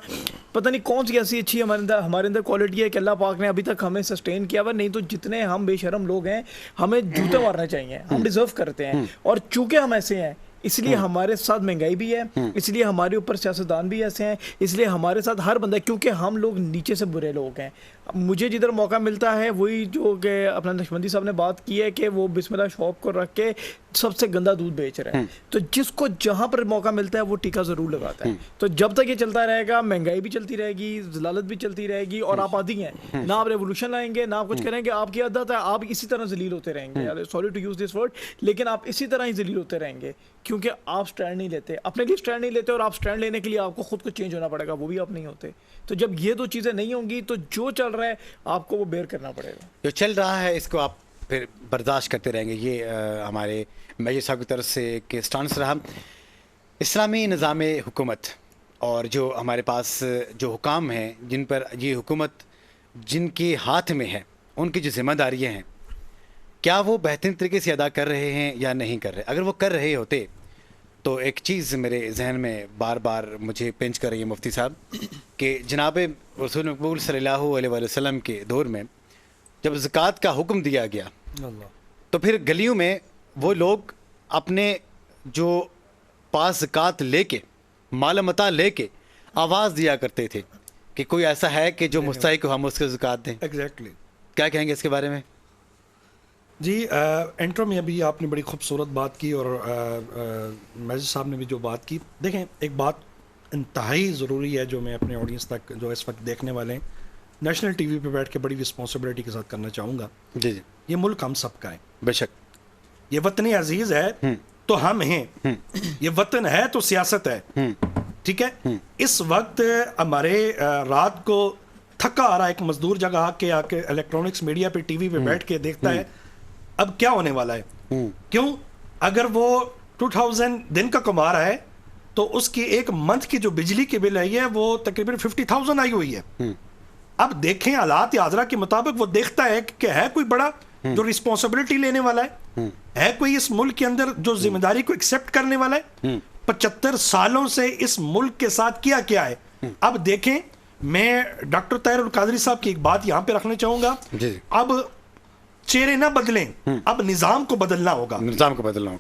[SPEAKER 4] پتہ نہیں کون سی ایسی اچھی ہمارے اندر کوالٹی ہے کہ اللہ پاک نے ابھی تک ہمیں سسٹین کیا ہوا. نہیں تو جتنے ہم بے شرم لوگ ہیں ہمیں جوتے مارنے چاہیے، ہم ڈیزرو کرتے ہیں. اور چونکہ ہم ایسے ہیں اس لیے ہمارے ساتھ مہنگائی بھی ہے، اس لیے ہمارے اوپر سیاستدان بھی ایسے ہیں، اس لیے ہمارے ساتھ ہر بندہ، کیونکہ ہم لوگ نیچے سے برے لوگ ہیں. مجھے جدھر موقع ملتا ہے وہی جو کہ اپنا نقشبندی صاحب نے بات کی ہے کہ وہ بسم اللہ شاپ کو رکھ کے سب سے گندا دودھ بیچ رہے ہیں. تو جس کو جہاں پر موقع ملتا ہے وہ ٹیکہ ضرور لگاتا ہے. تو جب تک یہ چلتا رہے گا مہنگائی بھی چلتی رہے گی، ذلالت بھی چلتی رہے گی، اور آپ عادی ہیں، نہ آپ ریولوشن لائیں گے نہ آپ کچھ کریں گے. آپ کی عادت ہے آپ اسی طرح ذلیل ہوتے رہیں گے. Sorry to use this word, لیکن آپ اسی طرح ہی ذلیل ہوتے رہیں گے کیونکہ آپ سٹینڈ نہیں لیتے، اپنے لیے سٹینڈ نہیں لیتے. اور آپ سٹینڈ لینے کے لیے آپ کو خود کو چینج ہونا پڑے گا، وہ بھی آپ نہیں ہوتے. تو جب یہ دو چیزیں نہیں ہوں گی تو جو چل رہا ہے آپ کو وہ بیئر کرنا پڑے گا.
[SPEAKER 1] جو چل رہا ہے اس کو آپ پھر برداشت کرتے رہیں گے. یہ ہمارے میجر صاحب کی طرف سے ایک اسٹانس رہا. اسلامی نظام حکومت اور جو ہمارے پاس جو حکام ہیں جن پر یہ حکومت جن کے ہاتھ میں ہے، ان کی جو ذمہ داریاں ہیں، کیا وہ بہترین طریقے سے ادا کر رہے ہیں یا نہیں کر رہے؟ اگر وہ کر رہے ہوتے تو ایک چیز میرے ذہن میں بار بار مجھے پنچ کر رہی ہے مفتی صاحب کہ جناب رسول مقبول صلی اللہ علیہ وسلم کے دور میں جب زکوٰۃ کا حکم دیا گیا تو پھر گلیوں میں وہ لوگ اپنے جو پاس زکوٰۃ لے کے، مال متاع لے کے آواز دیا کرتے تھے کہ کوئی ایسا ہے کہ جو مستحق ہو ہم اس کو زکوٰۃ دیں.
[SPEAKER 2] ایگزیکٹلی.
[SPEAKER 1] کیا کہیں گے اس کے بارے میں؟
[SPEAKER 2] جی انٹرو میں ابھی آپ نے بڑی خوبصورت بات کی اور میجر صاحب نے بھی جو بات کی. دیکھیں ایک بات انتہائی ضروری ہے جو میں اپنے آڈینس تک جو اس وقت دیکھنے والے ہیں نیشنل ٹی وی پہ بیٹھ کے بڑی رسپانسبلٹی کے ساتھ کرنا چاہوں گا.
[SPEAKER 1] جی جی.
[SPEAKER 2] یہ ملک ہم سب کا ہے.
[SPEAKER 1] بے شک.
[SPEAKER 2] یہ وطن عزیز ہے تو ہم ہیں. یہ وطن ہے تو سیاست ہے. ٹھیک ہے. اس وقت ہمارے رات کو تھکا آ رہا ایک مزدور جگہ آ کے الیکٹرانکس میڈیا پہ ٹی وی پہ بیٹھ کے دیکھتا ہے اب کیا ہونے والا ہے. کیوں؟ اگر وہ 2000 دن کا کما رہا ہے تو اس کی ایک منتھ کی جو بجلی کی بل آئی ہے وہ تقریباً 50,000 آئی ہوئی ہے. اب دیکھیں حالات حاضرہ کے مطابق وہ دیکھتا ہے کہ ہے کوئی بڑا جو رسپانسبلٹی لینے والا ہے کوئی اس ملک کے اندر جو ذمہ داری کو ایکسیپٹ کرنے والا ہے. 75 سالوں سے اس ملک کے ساتھ کیا ہے. اب دیکھیں میں ڈاکٹر طاہر القادری صاحب کی ایک بات یہاں پہ رکھنا چاہوں گا. اب چہرے نہ بدلیں، اب نظام کو بدلنا ہوگا.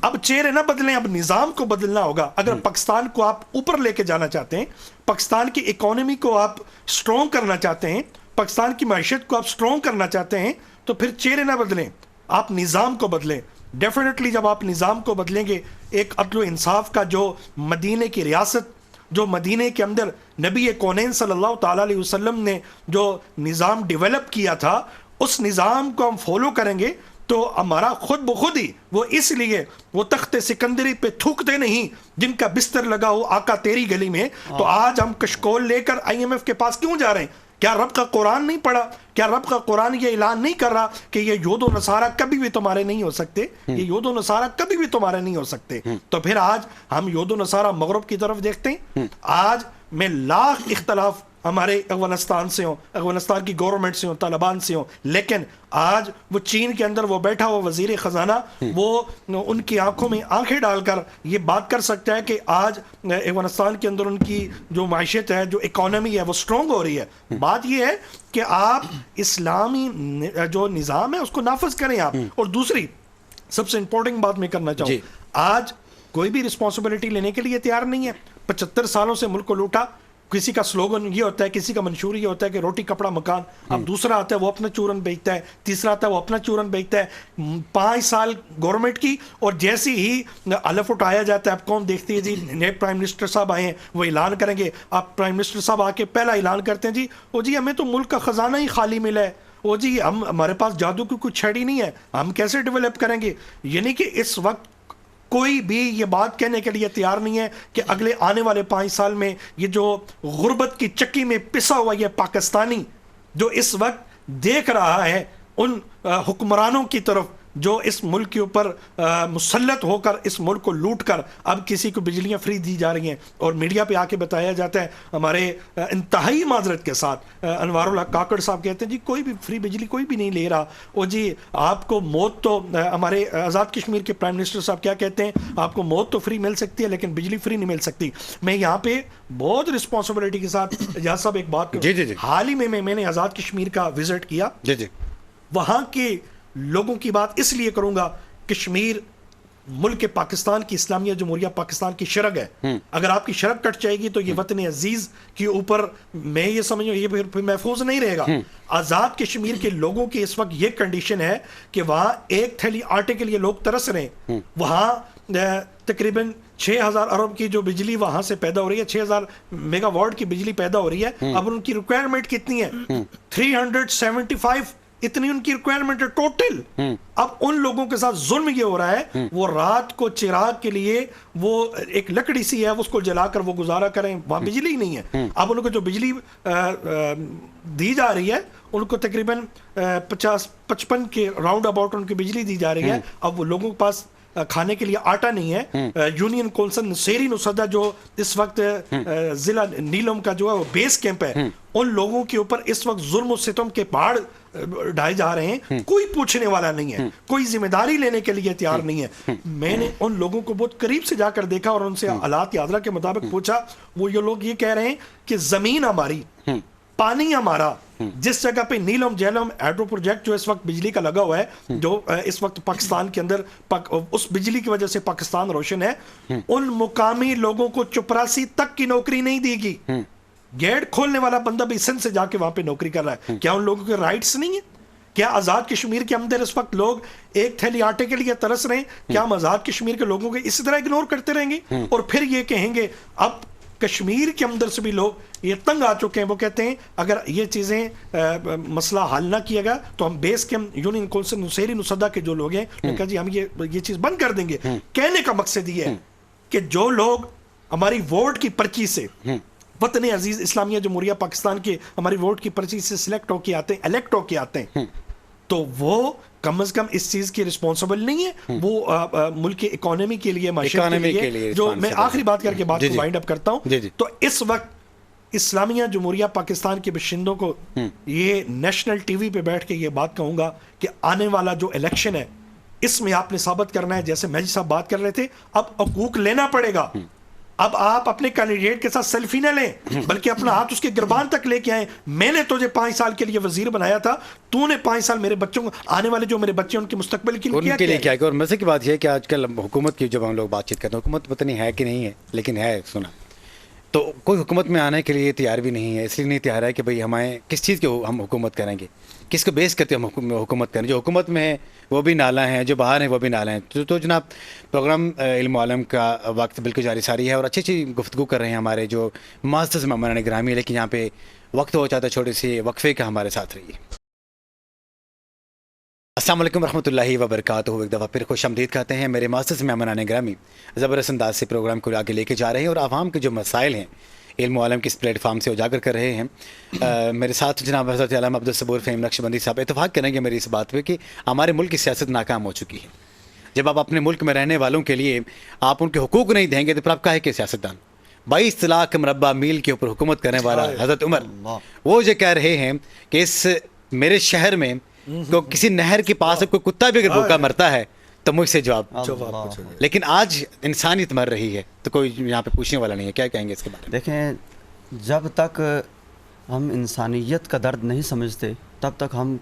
[SPEAKER 2] اب چہرے نہ بدلیں، اب نظام کو بدلنا ہوگا. اگر پاکستان کو آپ اوپر لے کے جانا چاہتے ہیں، پاکستان کی اکانومی کو آپ سٹرونگ کرنا چاہتے ہیں، پاکستان کی معیشت کو آپ سٹرونگ کرنا چاہتے ہیں تو پھر چہرے نہ بدلیں, آپ نظام کو بدلیں. ڈیفینیٹلی جب آپ نظام کو بدلیں گے, ایک عدل و انصاف کا جو مدینے کی ریاست, جو مدینے کے اندر نبی کونین صلی اللہ تعالیٰ علیہ وسلم نے جو نظام ڈیولپ کیا تھا, اس نظام کو ہم فالو کریں گے تو ہمارا خود بخود ہی وہ اس لیے وہ تخت سکندری پہ تھوکتے نہیں جن کا بستر لگا ہو آقا تیری گلی میں. تو آج ہم کشکول لے کر IMF کے پاس کیوں جا رہے ہیں؟ کیا رب کا قرآن نہیں پڑھا؟ کیا رب کا قرآن یہ اعلان نہیں کر رہا کہ یہ یہود و نصارہ کبھی بھی تمہارے نہیں ہو سکتے, یہ یہود و نصارہ کبھی بھی تمہارے نہیں ہو سکتے؟ تو پھر آج ہم یہود و نصارہ مغرب کی طرف دیکھتے ہیں. آج میں لاکھ اختلاف ہمارے افغانستان سے ہوں, افغانستان کی گورنمنٹ سے ہوں, طالبان سے ہوں, لیکن آج وہ چین کے اندر وہ بیٹھا ہوا وزیر خزانہ وہ ان کی آنکھوں میں آنکھیں ڈال کر یہ بات کر سکتا ہے کہ آج افغانستان کے اندر ان کی جو معیشت ہے, جو اکانومی ہے, وہ سٹرونگ ہو رہی ہے. بات یہ ہے کہ آپ اسلامی جو نظام ہے اس کو نافذ کریں آپ. اور دوسری سب سے امپورٹنٹ بات میں کرنا چاہوں, آج کوئی بھی رسپانسبلٹی لینے کے لیے تیار نہیں ہے. 75 سالوں سے ملک کو لوٹا. کسی کا سلوگن یہ ہوتا ہے, کسی کا منشور یہ ہوتا ہے کہ روٹی کپڑا مکان. اب دوسرا آتا ہے وہ اپنا چورن بیچتا ہے, تیسرا آتا ہے وہ اپنا چورن بیچتا ہے. 5 سال گورنمنٹ کی, اور جیسی ہی الف اٹھایا جاتا ہے اب کون دیکھتی ہے جی نئے پرائم منسٹر صاحب آئے ہیں وہ اعلان کریں گے. آپ پرائم منسٹر صاحب آ کے پہلا اعلان کرتے ہیں جی او جی ہمیں تو ملک کا خزانہ ہی خالی ملا ہے, او جی ہمارے پاس جادو کی کوئی چھڑی نہیں ہے, ہم کیسے ڈیولپ کریں گے. یعنی کہ اس وقت کوئی بھی یہ بات کہنے کے لیے تیار نہیں ہے کہ اگلے آنے والے 5 سال میں یہ جو غربت کی چکی میں پسا ہوا یہ پاکستانی جو اس وقت دیکھ رہا ہے ان حکمرانوں کی طرف جو اس ملک کے اوپر مسلط ہو کر اس ملک کو لوٹ کر اب کسی کو بجلیاں فری دی جا رہی ہیں, اور میڈیا پہ آ کے بتایا جاتا ہے, ہمارے انتہائی معذرت کے ساتھ انوار اللہ کاکڑ صاحب کہتے ہیں جی کوئی بھی فری بجلی کوئی بھی نہیں لے رہا. اور جی آپ کو موت تو, ہمارے آزاد کشمیر کے پرائم منسٹر صاحب کیا کہتے ہیں, آپ کو موت تو فری مل سکتی ہے لیکن بجلی فری نہیں مل سکتی. میں یہاں پہ بہت رسپانسبلٹی کے ساتھ اجاز صاحب ایک بات کروں. حال ہی میں نے آزاد کشمیر کا وزٹ کیا. وہاں کے لوگوں کی بات اس لیے کروں گا, کشمیر ملک پاکستان کی اسلامیہ جمہوریہ پاکستان کی شرگ ہے. اگر آپ کی شرگ کٹ جائے گی تو یہ وطن عزیز کے اوپر میں یہ سمجھوں یہ پھر محفوظ نہیں رہے گا. آزاد کشمیر کے لوگوں کی اس وقت یہ کنڈیشن ہے کہ وہاں ایک تھیلی آٹے کے لیے لوگ ترس رہے ہیں. وہاں تقریباً 6000 ارب کی جو بجلی وہاں سے پیدا ہو رہی ہے, 6000 میگا واٹ کی بجلی پیدا ہو رہی ہے. اب ان کی ریکوائرمنٹ کتنی ہے؟ 375 اتنی ان کی ریکوائرمنٹ ہے ٹوٹل. اب ان لوگوں کے ساتھ ظلم یہ ہو رہا ہے, وہ رات کو چراغ کے لیے وہ ایک لکڑی سی ہے اس کو جلا کر وہ گزارا کریں, وہاں بجلی ہی نہیں ہے. اب ان کو جو بجلی دی جا رہی ہے ان کو تقریباً 50-55 کے راؤنڈ اباؤٹ ان کی بجلی دی جا رہی ہے. اب وہ لوگوں کے پاس کھانے کے لیے آٹا نہیں ہے. یونین کونسل نصیری نصدہ جو اس وقت ضلع نیلم کا جو ہے وہ بیس کیمپ ہے, ان لوگوں کے اوپر اس وقت ظلم و ستم کے پہاڑ ڈھائے جا رہے ہیں. کوئی پوچھنے والا نہیں ہے, کوئی ذمہ داری لینے کے لیے تیار نہیں ہے. میں نے ان لوگوں کو بہت قریب سے جا کر دیکھا اور ان سے حالات حاضرہ کے مطابق پوچھا. وہ یہ لوگ یہ کہہ رہے ہیں کہ زمین ہماری, پانی ہمارا, جس جگہ پہ نیلم جہلم ہائیڈرو پروجیکٹ جو اس وقت بجلی کا لگا ہوا ہے, جو اس وقت پاکستان کے اندر اس بجلی کی وجہ سے پاکستان روشن ہے, ان مقامی لوگوں کو چپراسی تک کی نوکری نہیں دی گی. گیٹ کھولنے والا بندہ بھی سندھ سے جا کے وہاں پہ نوکری کر رہا ہے. کیا ان لوگوں کے رائٹس نہیں ہیں؟ کیا آزاد کشمیر کے اندر اس وقت لوگ ایک تھیلی آٹے کے لیے ترس رہے ہیں؟ کیا ہم آزاد کشمیر کے لوگوں کو اسی طرح اگنور کرتے رہیں گے؟ اور پھر یہ کہیں گے, اب کشمیر کے اندر سے بھی لوگ یہ تنگ آ چکے ہیں, وہ کہتے ہیں اگر یہ چیزیں مسئلہ حل نہ کیا گیا تو ہم بیس کے یونین کونسل نصیری نصدہ کے جو لوگ ہیں انہوں نے کہا جی ہم یہ چیز بند کر دیں گے. کہنے کا مقصد یہ ہے کہ جو لوگ ہماری ووٹ کی پرچی سے, وطن عزیز اسلامیہ جمہوریہ پاکستان کے ہماری ووٹ کی پرچی سے سلیکٹ ہو کے آتے ہیں, الیکٹ ہو کے آتے ہیں, تو وہ کم از کم اس چیز کی رسپانسبل نہیں ہے. وہ ملک کی اکانومی کے لیے, معیشت کے لیے, جو میں آخری بات کر کے بات کو وائنڈ اپ کرتا ہوں. تو اس وقت اسلامیہ جمہوریہ پاکستان کے باشندوں کو یہ نیشنل ٹی وی پہ بیٹھ کے یہ بات کہوں گا کہ آنے والا جو الیکشن ہے اس میں آپ نے ثابت کرنا ہے, جیسے میجی صاحب بات کر رہے تھے, اب حقوق لینا پڑے گا. اب آپ اپنے کینڈیڈیٹ کے ساتھ سیلفی نہ لیں بلکہ اپنا ہاتھ اس کے گربان تک لے کے آئیں. میں نے تجھے 5 سال کے لیے وزیر بنایا تھا, تو نے 5 سال میرے بچوں کو, آنے والے جو میرے بچے ان کے مستقبل کے لیے کیا.
[SPEAKER 1] اور مزے کی بات یہ ہے کہ آج کل حکومت کی جب ہم لوگ بات چیت کرتے ہیں, حکومت پتہ نہیں ہے کہ نہیں ہے لیکن ہے, سنا تو کوئی حکومت میں آنے کے لیے تیار بھی نہیں ہے، اس لیے نہیں تیار ہے کہ بھئی ہمیں کس چیز کی ہم حکومت کریں گے، کس کو بیس کرتے ہم حکومت کریں. جو حکومت میں ہے وہ بھی نالا ہیں، جو باہر ہیں وہ بھی نالا ہیں. تو جناب پروگرام علم و عالم کا وقت بالکل جاری ساری ہے اور اچھی اچھی گفتگو کر رہے ہیں ہمارے جو معزز مہمانان گرامی، لیکن یہاں پہ وقت ہو جاتا ہے چھوٹے سے وقفے کا. ہمارے ساتھ رہیے. السلام علیکم ورحمۃ اللہ وبرکاتہ. ایک دفعہ پھر خوش آمدید کہتے ہیں میرے معزز مہمانان گرامی. زبردست انداز سے پروگرام کو آگے لے کے جا رہے ہیں اور عوام کے جو مسائل ہیں علم و عالم کے اس پلیٹ فارم سے اجاگر کر رہے ہیں. میرے ساتھ جناب حضرت علامہ عبدالصبور فہیم نقشبندی صاحب اتفاق کریں گے میری اس بات پہ کہ ہمارے ملک کی سیاست ناکام ہو چکی ہے. جب آپ اپنے ملک میں رہنے والوں کے لیے آپ ان کے حقوق نہیں دیں گے تو پھر آپ کہے کہ سیاستدان. 22 لاکھ مربع میل کے اوپر حکومت کرنے والا حضرت عمر وہ جو کہہ رہے ہیں کہ اس میرے شہر میں تو کسی نہر کے پاس کوئی کتا بھی اگر بھوکا مرتا ہے تو مجھ سے جواب. لیکن آج انسانیت مر رہی ہے تو کوئی یہاں پہ پوچھنے والا نہیں ہے. کیا کہیں گے اس کے بارے میں؟
[SPEAKER 3] دیکھیں، جب تک ہم انسانیت کا درد نہیں سمجھتے تب تک ہم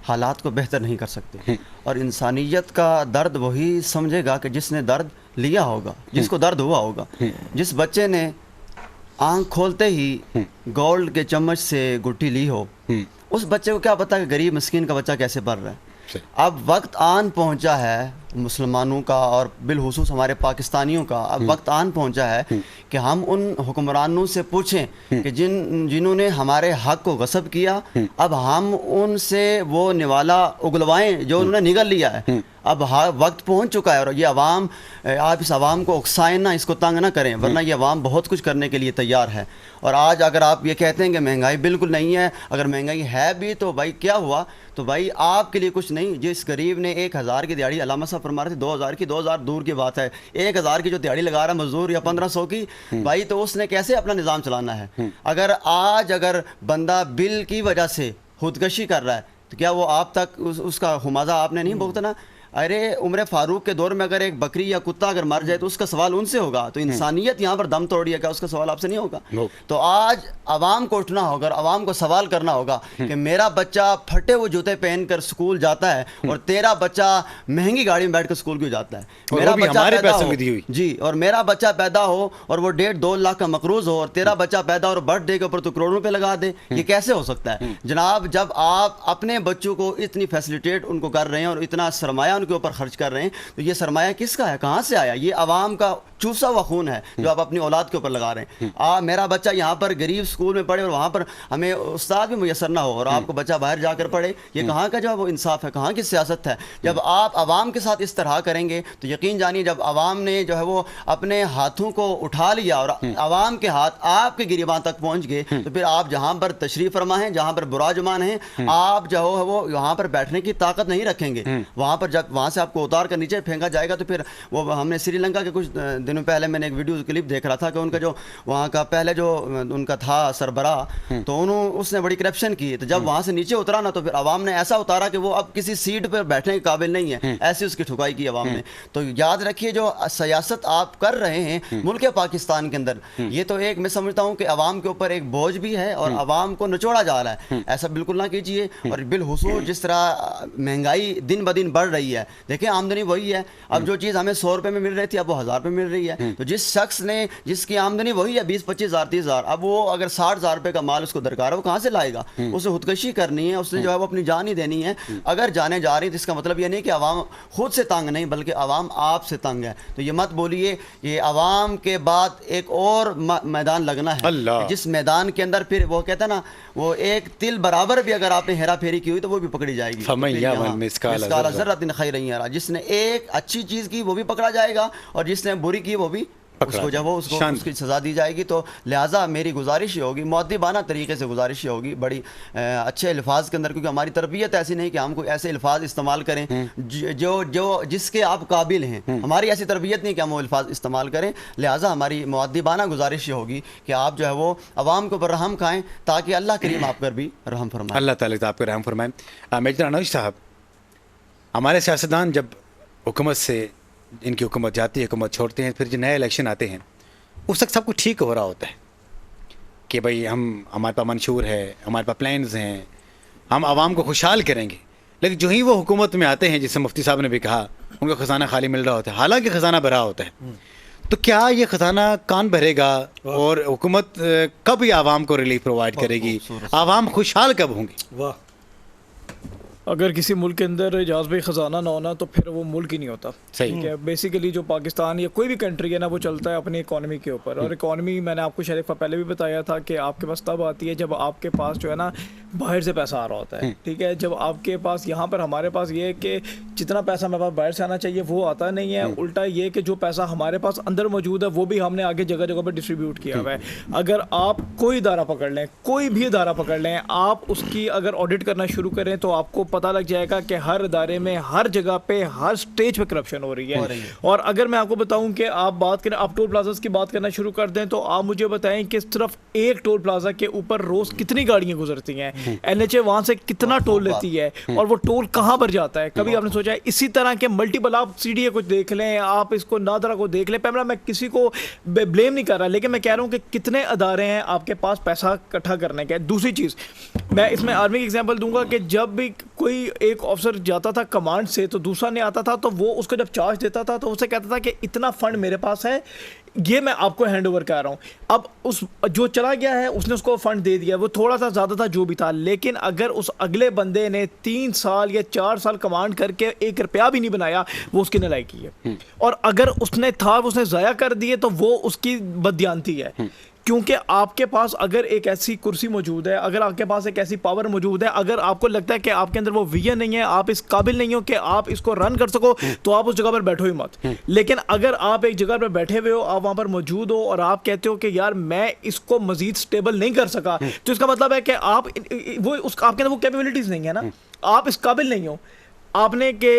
[SPEAKER 3] حالات کو بہتر نہیں کر سکتے. اور انسانیت کا درد وہی سمجھے گا کہ جس نے درد لیا ہوگا، جس کو درد ہوا ہوگا. جس بچے نے آنکھ کھولتے ہی گولڈ کے چمچ سے گٹی لی ہو، اس بچے کو کیا پتا کہ غریب مسکین کا بچہ کیسے پڑھ رہا ہے. اب وقت آن پہنچا ہے مسلمانوں کا اور بالخصوص ہمارے پاکستانیوں کا، اب وقت آن پہنچا ہے کہ ہم ان حکمرانوں سے پوچھیں کہ جنہوں نے ہمارے حق کو غصب کیا، اب ہم ان سے وہ نوالا اگلوائیں جو انہوں نے نگل لیا ہے. اب وقت پہنچ چکا ہے اور یہ عوام، آپ اس عوام کو اکسائیں نہ، اس کو تنگ نہ کریں، ورنہ یہ عوام بہت کچھ کرنے کے لیے تیار ہے. اور آج اگر آپ یہ کہتے ہیں کہ مہنگائی بالکل نہیں ہے، اگر مہنگائی ہے بھی تو بھائی کیا ہوا؟ تو بھائی آپ کے لیے کچھ نہیں. جس غریب نے 1000 کی دیہڑی، علامہ صاحب فرما رہے تھے 2000 کی، 2000 دور کی بات ہے، 1000 کی جو دیہڑی لگا رہا مزدور یا 1500 کی، بھائی تو اس نے کیسے اپنا نظام چلانا ہے؟ اگر بندہ بل کی وجہ سے خودکشی کر رہا ہے تو کیا وہ آپ تک اس کا خمیازہ آپ نے نہیں بھگتنا؟ ارے عمر فاروق کے دور میں اگر ایک بکری یا کتا اگر مر جائے تو اس کا سوال ان سے ہوگا. تو انسانیت یہاں پر دم توڑی ہے، کیا اس کا سوال آپ سے نہیں ہوگا؟ تو آج عوام کو اٹھنا ہوگا اور عوام کو سوال کرنا ہوگا کہ میرا بچہ پھٹے ہوئے جوتے پہن کر سکول جاتا ہے اور تیرا بچہ مہنگی گاڑی میں بیٹھ کر سکول کیوں جاتا ہے؟ میرا بچہ پیدا ہو جی، اور میرا بچہ پیدا ہو اور وہ 1.5-2 لاکھ کا مقروض ہو، اور تیرا بچہ پیدا ہو اور برتھ ڈے کے اوپر تو کروڑوں روپے لگا دے. یہ کیسے ہو سکتا ہے جناب؟ جب آپ اپنے بچوں کو اتنی فیسلیٹیٹ ان کو کر رہے ہیں اور اتنا سرمایہ ان کے اوپر خرچ کر رہے ہیں، تو یہ سرمایہ کس کا ہے؟ کہاں سے آیا؟ یہ عوام کا چوسا ہوا خون ہے جو آپ اپنی اولاد کے اوپر لگا رہے ہیں. میرا بچہ یہاں پر غریب اسکول میں پڑھے اور وہاں پر ہمیں استاد بھی میسر نہ ہو اور آپ کو بچہ باہر جا کر پڑھے، یہ کہاں کا جو ہے وہ انصاف ہے؟ کہاں کی سیاست ہے؟ جب آپ عوام کے ساتھ اس طرح کریں گے تو یقین جانیے جب عوام نے جو ہے وہ اپنے ہاتھوں کو اٹھا لیا اور عوام کے ہاتھ آپ کے گریباں تک پہنچ گئے تو پھر آپ جہاں پر تشریف فرما ہیں، جہاں پر براجمان ہیں، آپ جو ہے وہ وہاں پر بیٹھنے کی طاقت نہیں رکھیں گے. وہاں پر جب وہاں سے آپ کو اتار کر نیچے پھینکا جائے گا تو پھر وہ ہم نے سری لنکا کے کچھ دنوں پہلے میں نے ایک ویڈیو کلپ دیکھ رہا تھا کہ ان کا جو وہاں کا پہلے جو ان کا تھا سربراہ، تو اس نے بڑی کرپشن کی. تو جب وہاں سے نیچے اترا نا تو پھر عوام نے ایسا اتارا کہ وہ اب کسی سیٹ پر بیٹھنے کے قابل نہیں ہے، ایسی اس کی ٹھکائی کی عوام نے. تو یاد رکھیے جو سیاست آپ کر رہے ہیں ملک پاکستان کے اندر، یہ تو ایک میں سمجھتا ہوں کہ عوام کے اوپر ایک بوجھ بھی ہے اور عوام کو نچوڑا جا رہا ہے. ایسا بالکل نہ کیجیے. اور بالخصوص جس طرح مہنگائی دن بدن بڑھ رہی ہے، دیکھیں آمدنی وہی ہے، اب جو چیز ہمیں 100 روپے میں مل رہی تھی اب وہ 1000 روپے مل رہی ہے. تو جس شخص نے جس کی آمدنی وہی ہے 20-25 ہزار 30 ہزار، اب وہ اگر 60 ہزار روپے کا مال اس کو درکار ہے وہ کہاں سے لائے گا؟ اسے خودکشی کرنی ہے، اس نے جو ہے وہ اپنی جان ہی دینی ہے. اگر جانے جا رہی تو اس کا مطلب یہ نہیں کہ عوام خود سے تنگ نہیں بلکہ عوام آپ سے تنگ ہے. تو یہ مت بولیے. یہ عوام کے بعد ایک اور میدان لگنا ہے جس میدان کے اندر پھر وہ کہتا ہے نا، وہ ایک تل برابر بھی اگر آپ نے ہیرا پھیری کی ہوئی تو وہ بھی پکڑی جائے گی. مسقال ذرۃ خیر یرا، جس نے ایک اچھی چیز کی وہ بھی پکڑا جائے گا اور جس نے بری کی وہ بھی اس کو جب وہ اس کی سزا دی جائے گی. تو لہٰذا میری گزارش یہ ہوگی، مؤدبانہ طریقے سے گزارش یہ ہوگی، بڑی اچھے الفاظ کے اندر، کیونکہ ہماری تربیت ایسی نہیں کہ ہم کوئی ایسے الفاظ استعمال کریں جو جس کے آپ قابل ہیں. ہماری ایسی تربیت نہیں کہ ہم وہ الفاظ استعمال کریں. لہٰذا ہماری مؤدبانہ گزارش یہ ہوگی کہ آپ جو ہے وہ عوام کے اوپر رحم کھائیں تاکہ اللہ کریم آپ پر بھی رحم فرمائے. اللہ
[SPEAKER 1] تعالیٰ آپ پر رحم فرمائے. میجر انوش صاحب، ہمارے سیاستدان جب حکومت سے ان کی حکومت جاتی ہے، حکومت چھوڑتے ہیں، پھر جو نئے الیکشن آتے ہیں اس وقت سب کچھ ٹھیک ہو رہا ہوتا ہے کہ بھئی ہمارے پاس منشور ہے، ہمارے پاس پلانز ہیں، ہم عوام کو خوشحال کریں گے. لیکن جو ہی وہ حکومت میں آتے ہیں، جس سے مفتی صاحب نے بھی کہا، ان کا خزانہ خالی مل رہا ہوتا ہے، حالانکہ خزانہ بھرا ہوتا ہے. تو کیا یہ خزانہ کان بھرے گا اور حکومت کب یہ عوام کو ریلیف پرووائڈ کرے گی؟ عوام خوشحال کب ہوں گے؟
[SPEAKER 2] واہ.
[SPEAKER 4] اگر کسی ملک کے اندر جہاز بھائی خزانہ نہ ہونا تو پھر وہ ملک ہی نہیں ہوتا.
[SPEAKER 1] صحیح.
[SPEAKER 4] ٹھیک ہے. بیسیکلی جو پاکستان یا کوئی بھی کنٹری ہے نا وہ چلتا ہے اپنی اکانومی کے اوپر, اور اکانومی میں نے آپ کو شاید پہلے بھی بتایا تھا کہ آپ کے پاس تب آتی ہے جب آپ کے پاس جو ہے نا باہر سے پیسہ آ رہا ہوتا ہے. ٹھیک ہے. جب آپ کے پاس یہاں پر ہمارے پاس یہ ہے کہ جتنا پیسہ ہمارے پاس باہر سے آنا چاہیے وہ آتا نہیں ہے, الٹا یہ کہ جو پیسہ ہمارے پاس اندر موجود ہے وہ بھی ہم نے آگے جگہ جگہ پر ڈسٹریبیوٹ کیا ہوا ہے. اگر آپ کوئی ادارہ پکڑ لیں, کوئی بھی ادارہ پکڑ لیں, آپ اس کی اگر آڈٹ کرنا شروع کریں تو آپ کو پتہ لگ جائے گا کہ ہر ادارے میں ہر جگہ پہ ہر سٹیج پہ کرپشن ہو رہی ہے. اور اگر میں آپ کو بتاؤں کہ آپ بات کریں, آپ ٹول پلازاز کی بات کرنا شروع کر دیں تو آپ مجھے بتائیں کہ صرف ایک ٹول پلازا کے اوپر روز کتنی گاڑیاں گزرتی ہیں, این ایچ اے وہاں سے کتنا ٹول لیتی ہے, اور وہ ٹول کہاں پر جاتا ہے. کبھی آپ نے سوچا ہے اسی طرح کے ملٹیپل, آپ سی ڈی اے کو دیکھ لیں, آپ اس کو نادرا کو دیکھ لیں. پہلا میں کسی کو بلیم نہیں کر رہا, لیکن میں کہہ رہا ہوں کہ کتنے ادارے ہیں آپ کے پاس پیسہ اکٹھا کرنے کے. دوسری چیز میں اس میں آرمی کی ایگزامپل دوں گا کہ جب بھی کوئی ایک آفسر جاتا تھا کمانڈ سے تو دوسرا نہیں آتا تھا, تو وہ اس کو جب چارج دیتا تھا تو اسے کہتا تھا کہ اتنا فنڈ میرے پاس ہے, یہ میں آپ کو ہینڈ اوور کر رہا ہوں. اب اس جو چلا گیا ہے اس نے اس کو فنڈ دے دیا, وہ تھوڑا سا زیادہ تھا جو بھی تھا, لیکن اگر اس اگلے بندے نے 3 سال یا 4 سال کمانڈ کر کے 1 روپیہ بھی نہیں بنایا, وہ اس کی نالائکی ہے. اور اگر اس نے تھا اس نے ضائع کر دیے تو وہ اس کی بددیانتی ہے. کیونکہ آپ کے پاس اگر ایک ایسی کرسی موجود ہے, اگر آپ کے پاس ایک ایسی پاور موجود ہے, اگر آپ کو لگتا ہے کہ آپ کے اندر وہ ویژن نہیں ہے, آپ اس قابل نہیں ہو کہ آپ اس کو رن کر سکو, تو آپ اس جگہ پر بیٹھو ہی مت. لیکن اگر آپ ایک جگہ پر بیٹھے ہوئے ہو, آپ وہاں پر موجود ہو, اور آپ کہتے ہو کہ یار میں اس کو مزید سٹیبل نہیں کر سکا, تو اس کا مطلب ہے کہ آپ وہ آپ کے اندر وہ کیپیبلٹیز نہیں ہے نا, آپ اس قابل نہیں ہو. آپ نے کہ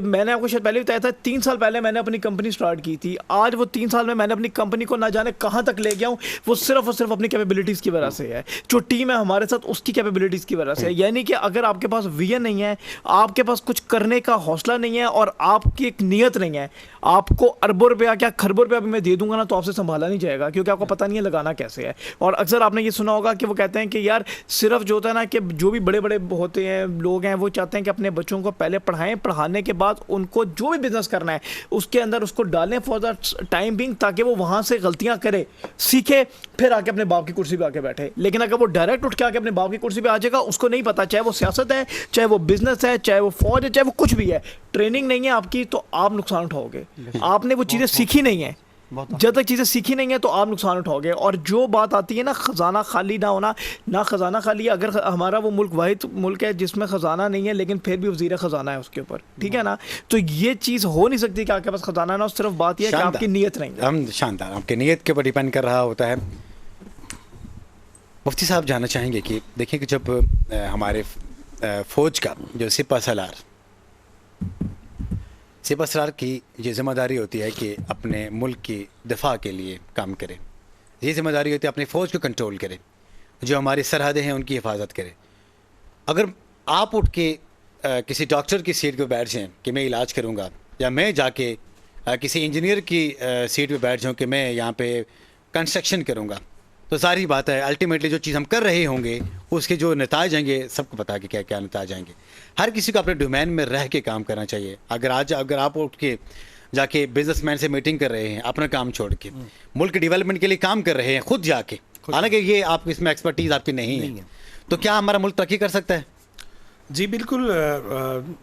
[SPEAKER 4] میں نے آپ کو شاید پہلے بتایا تھا 3 سال پہلے میں نے اپنی کمپنی سٹارٹ کی تھی. آج وہ 3 سال میں نے اپنی کمپنی کو نہ جانے کہاں تک لے گیا ہوں, وہ صرف اور صرف اپنی کیپیبلٹیز کی وجہ سے ہے. جو ٹیم ہے ہمارے ساتھ اس کی کیپیبلٹیز کی وجہ سے ہے. یعنی کہ اگر آپ کے پاس ویژن نہیں ہے, آپ کے پاس کچھ کرنے کا حوصلہ نہیں ہے, اور آپ کی ایک نیت نہیں ہے, آپ کو اربوں روپیہ کیا کھربوں روپیہ بھی میں دے دوں گا نا تو آپ سے سنبھالا نہیں جائے گا, کیونکہ آپ کو پتہ نہیں ہے لگانا کیسے ہے. اور اکثر آپ نے یہ سنا ہوگا کہ وہ کہتے ہیں کہ یار صرف جو ہوتا ہے نا کہ جو بھی بڑے بڑے ہوتے ہیں لوگ ہیں وہ چاہتے ہیں کہ اپنے بچوں کو پہلے پڑھانے کے بعد ان کو جو بھی بزنس کرنا ہے اس کے اندر اس کو ڈالیں فار دا ٹائم بینگ, تاکہ وہ وہاں سے غلطیاں کرے, سیکھے, پھر آ کے اپنے باپ کی کرسی پہ آ کے بیٹھے. لیکن اگر وہ ڈائریکٹ اٹھ کے آ کے اپنے باپ کی کرسی پہ آ جائے گا, اس کو نہیں پتا, چاہے وہ سیاست ہے, چاہے وہ بزنس ہے, چاہے وہ فوج ہے, چاہے وہ کچھ بھی ہے, ٹریننگ نہیں ہے آپ کی تو آپ نقصان اٹھاؤ گے. آپ نے وہ چیزیں سیکھی نہیں ہیں, جب تک چیزیں سیکھی نہیں ہیں تو آپ نقصان اٹھاؤ گے. اور جو بات آتی ہے نا خزانہ خالی نہ ہونا, نہ خزانہ خالی ہے. اگر ہمارا وہ ملک واحد ملک ہے جس میں خزانہ نہیں ہے لیکن پھر بھی وزیر خزانہ ہے اس کے اوپر, ٹھیک ہے نا, تو یہ چیز ہو نہیں سکتی کہ آپ کے پاس خزانہ نہ ہو. صرف بات یہ ہے کہ آپ کی نیت نہیں ہے.
[SPEAKER 1] ہم شاندار, آپ کی نیت کے اوپر ڈیپینڈ کر رہا ہوتا ہے. مفتی صاحب جاننا چاہیں گے کہ دیکھیں کہ جب ہمارے فوج کا جو سپہ سالار کی یہ ذمہ داری ہوتی ہے کہ اپنے ملک کی دفاع کے لیے کام کرے, یہ ذمہ داری ہوتی ہے اپنی فوج کو کنٹرول کرے, جو ہماری سرحدیں ہیں ان کی حفاظت کرے. اگر آپ اٹھ کے کسی ڈاکٹر کی سیٹ پہ بیٹھ جائیں کہ میں علاج کروں گا, یا میں جا کے کسی انجینئر کی سیٹ پہ بیٹھ جاؤں کہ میں یہاں پہ کنسٹرکشن کروں گا, تو ساری بات ہے الٹیمیٹلی جو چیز ہم کر رہے ہوں گے اس کے جو نتائج آئیں گے سب کو پتا کہ کیا کیا نتائج آئیں گے. ہر کسی کو اپنے ڈومین میں رہ کے کام کرنا چاہیے. اگر آپ اٹھ کے جا کے بزنس مین سے میٹنگ کر رہے ہیں, اپنا کام چھوڑ کے ملک کے ڈیولپمنٹ کے لیے کام کر رہے ہیں خود جا کے, حالانکہ یہ آپ اس میں ایکسپرٹیز آپ کی نہیں ہے, تو کیا ہمارا ملک ترقی کر سکتا ہے؟
[SPEAKER 2] جی بالکل.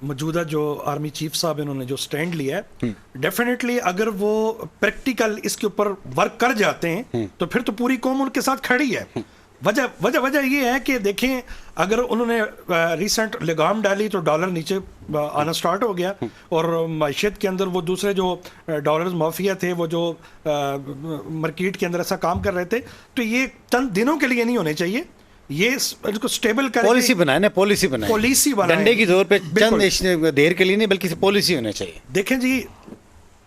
[SPEAKER 2] موجودہ جو آرمی چیف صاحب انہوں نے جو سٹینڈ لیا ہے, ڈیفینیٹلی اگر وہ پریکٹیکل اس کے اوپر ورک کر جاتے ہیں تو پھر تو پوری قوم ان کے ساتھ کھڑی ہے. وجہ یہ ہے کہ دیکھیں اگر انہوں نے ریسنٹ لگام ڈالی تو ڈالر نیچے آنا سٹارٹ ہو گیا, اور معیشت کے اندر وہ دوسرے جو ڈالرز مافیا تھے وہ جو مارکیٹ کے اندر ایسا کام کر رہے تھے, تو یہ چند دنوں کے لیے نہیں ہونے چاہیے, یہ اس کو سٹیبل کریں,
[SPEAKER 1] پالیسی بنائیں نا, پالیسی بنائیں, ڈنڈے کی زور پہ چند دیر کے لیے نہیں بلکہ پالیسی ہونا چاہیے.
[SPEAKER 2] دیکھیں جی,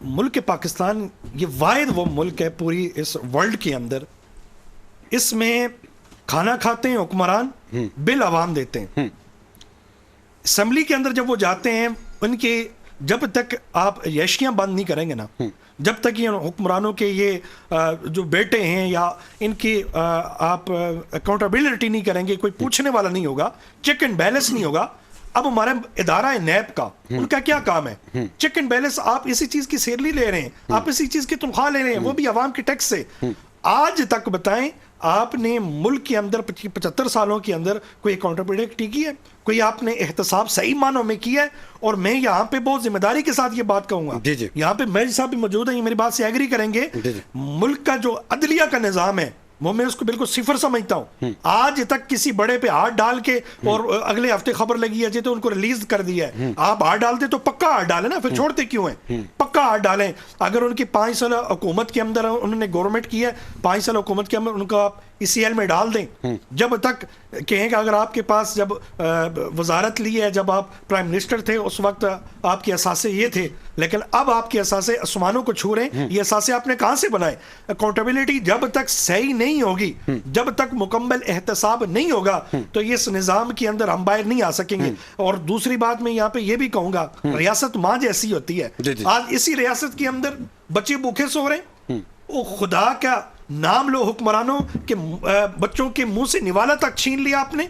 [SPEAKER 2] ملک پاکستان یہ واحد وہ ملک ہے پوری اس ورلڈ کے اندر, اس میں کھانا کھاتے ہیں حکمران, بل عوام دیتے ہیں. اسمبلی کے اندر جب وہ جاتے ہیں, ان کے جب تک آپ یشیاں بند نہیں کریں گے نا, جب تک یہ حکمرانوں کے یہ جو بیٹے ہیں یا ان کی آپ اکاؤنٹیبلٹی نہیں کریں گے, کوئی پوچھنے والا نہیں ہوگا, چیک اینڈ بیلنس نہیں ہوگا, اب ہمارا ادارہ ہے نیب کا، ان کا کیا کام ہے؟ Check and balance. آپ اسی چیز کی سیلری لے رہے ہیں، آپ اسی چیز کی تنخواہ لے رہے ہیں، وہ بھی عوام کے ٹیکس سے. آج تک بتائیں آپ نے ملک کے اندر 75 سالوں کے اندر کوئی اکاؤنٹیبلٹی کی ہے؟ کوئی آپ نے احتساب صحیح معنوں میں کیا ہے؟ اور میں یہاں پہ بہت ذمہ داری کے ساتھ یہ بات کہوں گا، یہاں پہ میجر صاحب بھی موجود ہیں، یہ میری بات سے ایگری کریں گے. ملک کا جو عدلیہ کا نظام ہے وہ میں اس کو بالکل صفر سمجھتا ہوں. آج تک کسی بڑے پہ ہاتھ ڈال کے اور اگلے ہفتے خبر لگی ہے جی تو ان کو ریلیز کر دیا ہے. آپ ہاتھ ڈالتے تو پکا ہاتھ ڈالیں نا، پھر چھوڑتے کیوں ہیں؟ پکا ہاتھ ڈالیں. اگر ان کی 5 سال حکومت کے اندر انہوں نے گورنمنٹ کی ہے، 5 سال حکومت کے اندر ان کو آپ ECL میں ڈال دیں. جب تک کہیں کہ اگر آپ کے پاس جب وزارت لی ہے، جب آپ پرائم منسٹر تھے، اس وقت آپ کے اثاثے یہ تھے، لیکن اب آپ کے اثاثے آسمانوں کو چھو رہے ہیں. یہ اثاثے آپ نے کہاں سے بنائے؟ اکاؤنٹیبلٹی جب تک صحیح نہیں ہوگی، جب تک مکمل احتساب نہیں ہوگا تو اس نظام کے اندر ہم باہر نہیں آ سکیں گے. اور دوسری بات میں یہاں پہ یہ بھی کہوں گا، ریاست ماں جیسی ہوتی ہے. آج اسی ریاست کے اندر بچے بھوکے سو رہے ہیں. او خدا کا نام لو حکمرانوں کہ بچوں کے منہ سے نوالا تک چھین لیا آپ نے.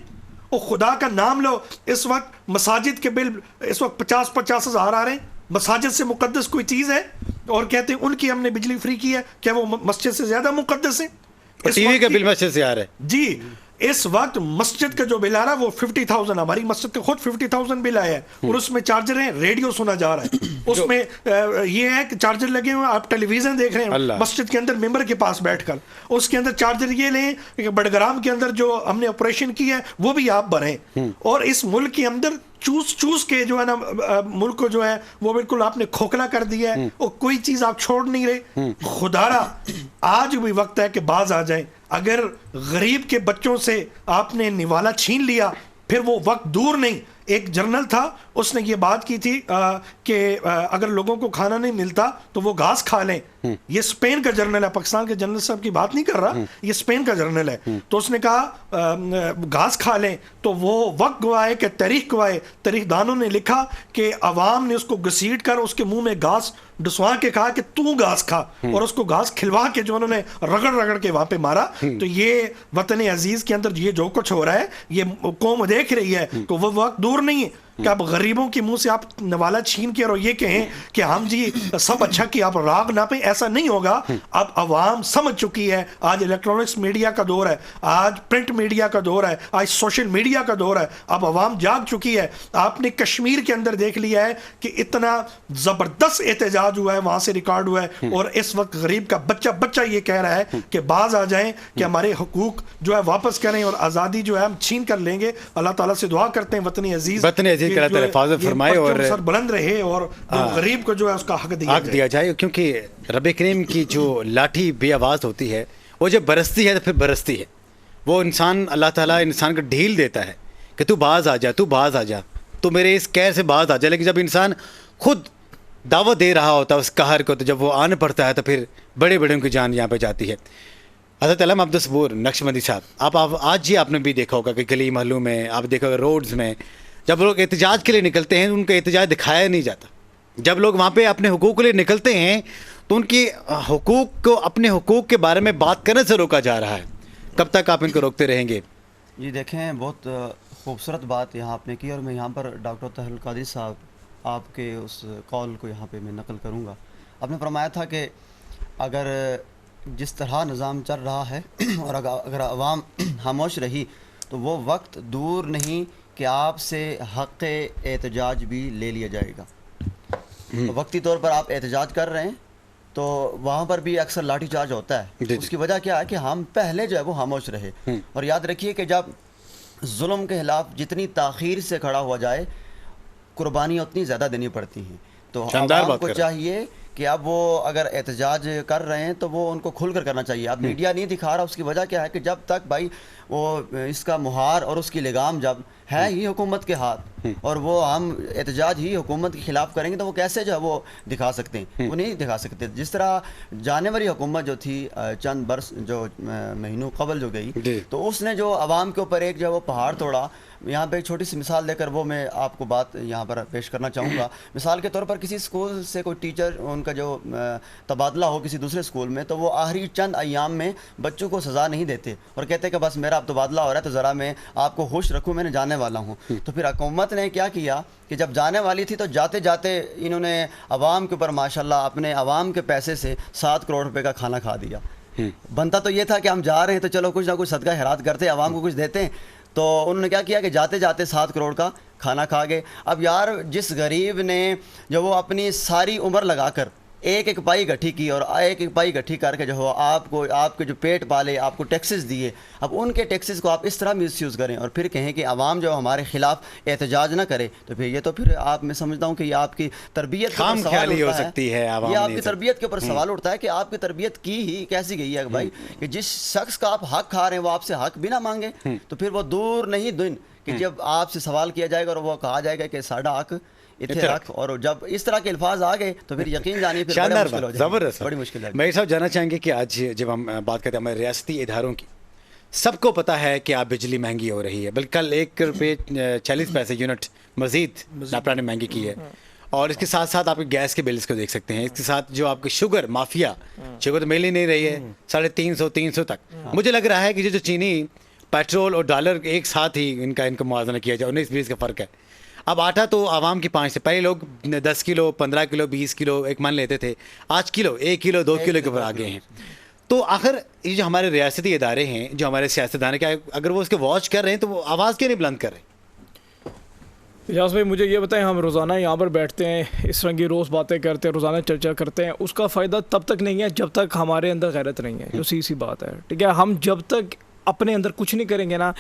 [SPEAKER 2] او خدا کا نام لو، اس وقت مساجد کے بل اس وقت 50 ہزار آ رہے ہیں. مساجد سے مقدس کوئی چیز ہے؟ اور کہتے ہیں ان کی ہم نے بجلی فری کی ہے. کیا وہ مسجد سے زیادہ مقدس ہے؟
[SPEAKER 1] ٹی وی کا بل مسجد سے آ رہا ہے
[SPEAKER 2] جی. اس وقت مسجد کا جو بل آ رہا ہے وہ 50,000، ہماری مسجد کا خود 50,000 بل آیا ہے. اور اس میں چارجر ہیں، ریڈیو سنا جا رہا ہے. اس میں یہ ہے کہ چارجر لگے ہوئے، آپ ٹیلی ویژن دیکھ رہے ہیں مسجد کے اندر ممبر کے پاس بیٹھ کر. اس کے اندر چارجر یہ لیں کہ بڑگرام کے اندر جو ہم نے آپریشن کیا ہے وہ بھی آپ بھریں. اور اس ملک کے اندر چوس کے جو ہے نا ملک کو جو ہے وہ بالکل آپ نے کھوکھلا کر دیا ہے. اور کوئی چیز آپ چھوڑ نہیں رہے. خدارا آج بھی وقت ہے کہ باز آ جائیں. اگر غریب کے بچوں سے آپ نے نوالا چھین لیا، پھر وہ وقت دور نہیں. ایک جرنل تھا، اس نے یہ بات کی تھی کہ اگر لوگوں کو کھانا نہیں ملتا تو وہ گھاس کھا لیں. یہ اسپین کا جرنل ہے، پاکستان کے جرنل صاحب کی بات نہیں کر رہا، یہ اسپین کا جرنل ہے. تو اس نے کہا گھاس کھا لیں. تو وہ وقت گوائے کہ تاریخ گوائے. تاریخ دانوں نے لکھا کہ عوام نے اس کو گھسیٹ کر اس کے منہ میں گھاس ڈسوا کے کہا کہ تو گھاس کھا، اور اس کو گھاس کھلوا کے جو انہوں نے رگڑ رگڑ کے وہاں پہ مارا. تو یہ وطن عزیز کے اندر یہ جو کچھ ہو رہا ہے، یہ قوم دیکھ رہی ہے. تو وہ وقت دور نہیں ہے کہ اب غریبوں کے منہ سے آپ نوالا چھین کے اور یہ کہیں کہ ہم جی سب اچھا کہ آپ راگ نہ پہ. ایسا نہیں ہوگا. اب عوام سمجھ چکی ہے. آج الیکٹرانکس میڈیا کا دور ہے، آج پرنٹ میڈیا کا دور ہے، آج سوشل میڈیا کا دور ہے. اب عوام جاگ چکی ہے. آپ نے کشمیر کے اندر دیکھ لیا ہے کہ اتنا زبردست احتجاج ہوا ہے، وہاں سے ریکارڈ ہوا ہے. اور اس وقت غریب کا بچہ یہ کہہ رہا ہے کہ باز آ جائیں، کہ ہمارے حقوق جو ہے واپس کریں اور آزادی جو ہے ہم چھین کر لیں گے. اللہ تعالیٰ سے دعا کرتے ہیں وطن عزیز کہ اللہ تعالیٰ حفاظت فرمائے اور سر بلند رہے اور غریب کو جو ہے اس کا حق دیا جائے.
[SPEAKER 1] کیونکہ رب کریم کی جو لاٹھی بے آواز ہوتی ہے وہ جب برستی ہے تو پھر برستی ہے. وہ انسان اللہ تعالیٰ انسان کو ڈھیل دیتا ہے کہ تو باز آ جا، تو باز آ جا، تو میرے اس قہر سے باز آ جا. لیکن جب انسان خود دعوت دے رہا ہوتا ہے اس قہر کو، تو جب وہ آن پڑتا ہے تو پھر بڑے بڑے ان کی جان یہاں پہ جاتی ہے. حضرت علامہ عبدالصبور نقشبندی صاحب، آپ آج ہی آپ نے بھی دیکھا ہوگا کہ گلی محلوں میں آپ دیکھا ہوگا روڈز میں جب لوگ احتجاج کے لیے نکلتے ہیں ان کا احتجاج دکھایا نہیں جاتا. جب لوگ وہاں پہ اپنے حقوق کے لیے نکلتے ہیں تو ان کی حقوق کو، اپنے حقوق کے بارے میں بات کرنے سے روکا جا رہا ہے. کب تک آپ ان کو روکتے رہیں گے؟
[SPEAKER 3] جی دیکھیں، بہت خوبصورت بات یہاں آپ نے کی، اور میں یہاں پر ڈاکٹر طاہر القادری صاحب آپ کے اس قول کو یہاں پہ میں نقل کروں گا. آپ نے فرمایا تھا کہ اگر جس طرح نظام چل رہا ہے اور اگر عوام خاموش رہی تو وہ وقت دور نہیں کہ آپ سے حق احتجاج بھی لے لیا جائے گا. وقتی طور پر آپ احتجاج کر رہے ہیں تو وہاں پر بھی اکثر لاٹھی چارج ہوتا ہے. اس کی وجہ کیا ہے کہ ہم پہلے جو ہے وہ خاموش رہے. اور یاد رکھیے کہ جب ظلم کے خلاف جتنی تاخیر سے کھڑا ہوا جائے، قربانیاں اتنی زیادہ دینی پڑتی ہیں. تو عوام کو چاہیے کہ اب وہ اگر احتجاج کر رہے ہیں تو وہ ان کو کھل کر کرنا چاہیے. اب میڈیا نہیں دکھا رہا، اس کی وجہ کیا ہے کہ جب تک بھائی وہ اس کا مہار اور اس کی لگام جب ہے ہی حکومت کے ہاتھ، اور وہ ہم احتجاج ہی حکومت کے خلاف کریں گے تو وہ کیسے جو ہے وہ دکھا سکتے ہیں؟ وہ نہیں دکھا سکتے. جس طرح جانوری حکومت جو تھی چند برس جو مہینوں قبل جو گئی، تو اس نے جو عوام کے اوپر ایک جو ہے وہ پہاڑ توڑا. یہاں پہ ایک چھوٹی سی مثال دے کر وہ میں آپ کو بات یہاں پر پیش کرنا چاہوں گا. مثال کے طور پر کسی اسکول سے کوئی ٹیچر، ان کا جو تبادلہ ہو کسی دوسرے اسکول میں، تو وہ آخری چند ایام میں بچوں کو سزا نہیں دیتے اور کہتے کہ بس میرا میرا اب تبادلہ ہو رہا ہے تو ذرا میں آپ کو خوش رکھوں، میں نے جانے والا ہوں. تو پھر حکومت نے کیا کیا کہ جب جانے والی تھی تو جاتے جاتے انہوں نے عوام کے اوپر ماشاءاللہ اپنے عوام کے پیسے سے 7 کروڑ روپے کا کھانا کھا دیا. بنتا تو یہ تھا کہ ہم جا رہے ہیں تو چلو کچھ نہ کچھ صدقہ خیرات کرتے، عوام کو کچھ دیتے ہیں. تو انہوں نے کیا کیا کہ جاتے جاتے 7 کروڑ کا کھانا کھا گئے. اب یار جس غریب نے جو وہ اپنی ساری عمر لگا کر ایک ایک پائی گٹھی کی اور ایک ایک پائی گٹھی کر کے جو ہو آپ کے جو پیٹ پالے، آپ کو ٹیکسز دیے، اب ان کے ٹیکسز کو آپ اس طرح مس یوز کریں اور پھر کہیں کہ عوام جو ہمارے خلاف احتجاج نہ کرے، تو پھر یہ تو پھر آپ میں سمجھتا ہوں کہ یہ آپ کی تربیت کے اوپر سوال
[SPEAKER 1] خیالی ہو
[SPEAKER 3] اٹھتا
[SPEAKER 1] سکتی ہے. عوام
[SPEAKER 3] یہ آپ
[SPEAKER 1] نہیں
[SPEAKER 3] کی تربیت کے اوپر سوال اٹھتا ہے کہ آپ کی تربیت کی ہی کیسی گئی ہے بھائی کہ جس شخص کا آپ حق کھا رہے ہیں وہ آپ سے حق بھی نہ مانگے. تو پھر وہ دور نہیں دن کہ جب آپ سے سوال کیا جائے گا اور وہ کہا جائے گا کہ ساڈا حق اتنے رکھ، اور جب اس طرح کے الفاظ آ گئے تو پھر یقین جانیے پھر بڑا مشکل ہو جائے گا.
[SPEAKER 1] زبردست.
[SPEAKER 3] بڑی مشکل ہے.
[SPEAKER 1] میں صاحب جاننا چاہیں گے کہ آج جب ہم بات کرتے ہیں ہمارے ریاستی اداروں کی، سب کو پتہ ہے کہ آپ بجلی مہنگی ہو رہی ہے، بلکہ 1 روپے 40 پیسے یونٹ مزید ناپرا نے مہنگی کی ہے. اور اس کے ساتھ ساتھ آپ کے گیس کے بلز کو دیکھ سکتے ہیں. اس کے ساتھ جو آپ کی شوگر مافیا، شوگر تو مل ہی نہیں رہی ہے 350 تک. مجھے لگ رہا ہے کہ جو چینی، پیٹرول اور ڈالر ایک ساتھ ہی ان کا موازنہ کیا جائے، 19-20 کا فرق ہے. اب آٹا تو عوام کی 5 سے پہلے لوگ 10 کلو 15 کلو 20 کلو 1 من لیتے تھے، آج کلو 1 کلو 2 کلو کے اوپر آ گئے ہیں. تو آخر یہ جو ہمارے ریاستی ادارے ہیں، جو ہمارے سیاستدان ہیں، کیا اگر وہ اس کے واچ کر رہے ہیں تو وہ آواز کیوں نہیں بلند کر رہے ہیں؟
[SPEAKER 4] اجاز بھائی مجھے یہ بتائیں، ہم روزانہ یہاں پر بیٹھتے ہیں، اس رنگ کی روز باتیں کرتے ہیں، روزانہ چرچا کرتے ہیں، اس کا فائدہ تب تک نہیں ہے جب تک ہمارے اندر غیرت نہیں ہے. جو سی بات ہے، ٹھیک ہے. ہم جب تک اپنے اندر کچھ نہیں کریں گے نا،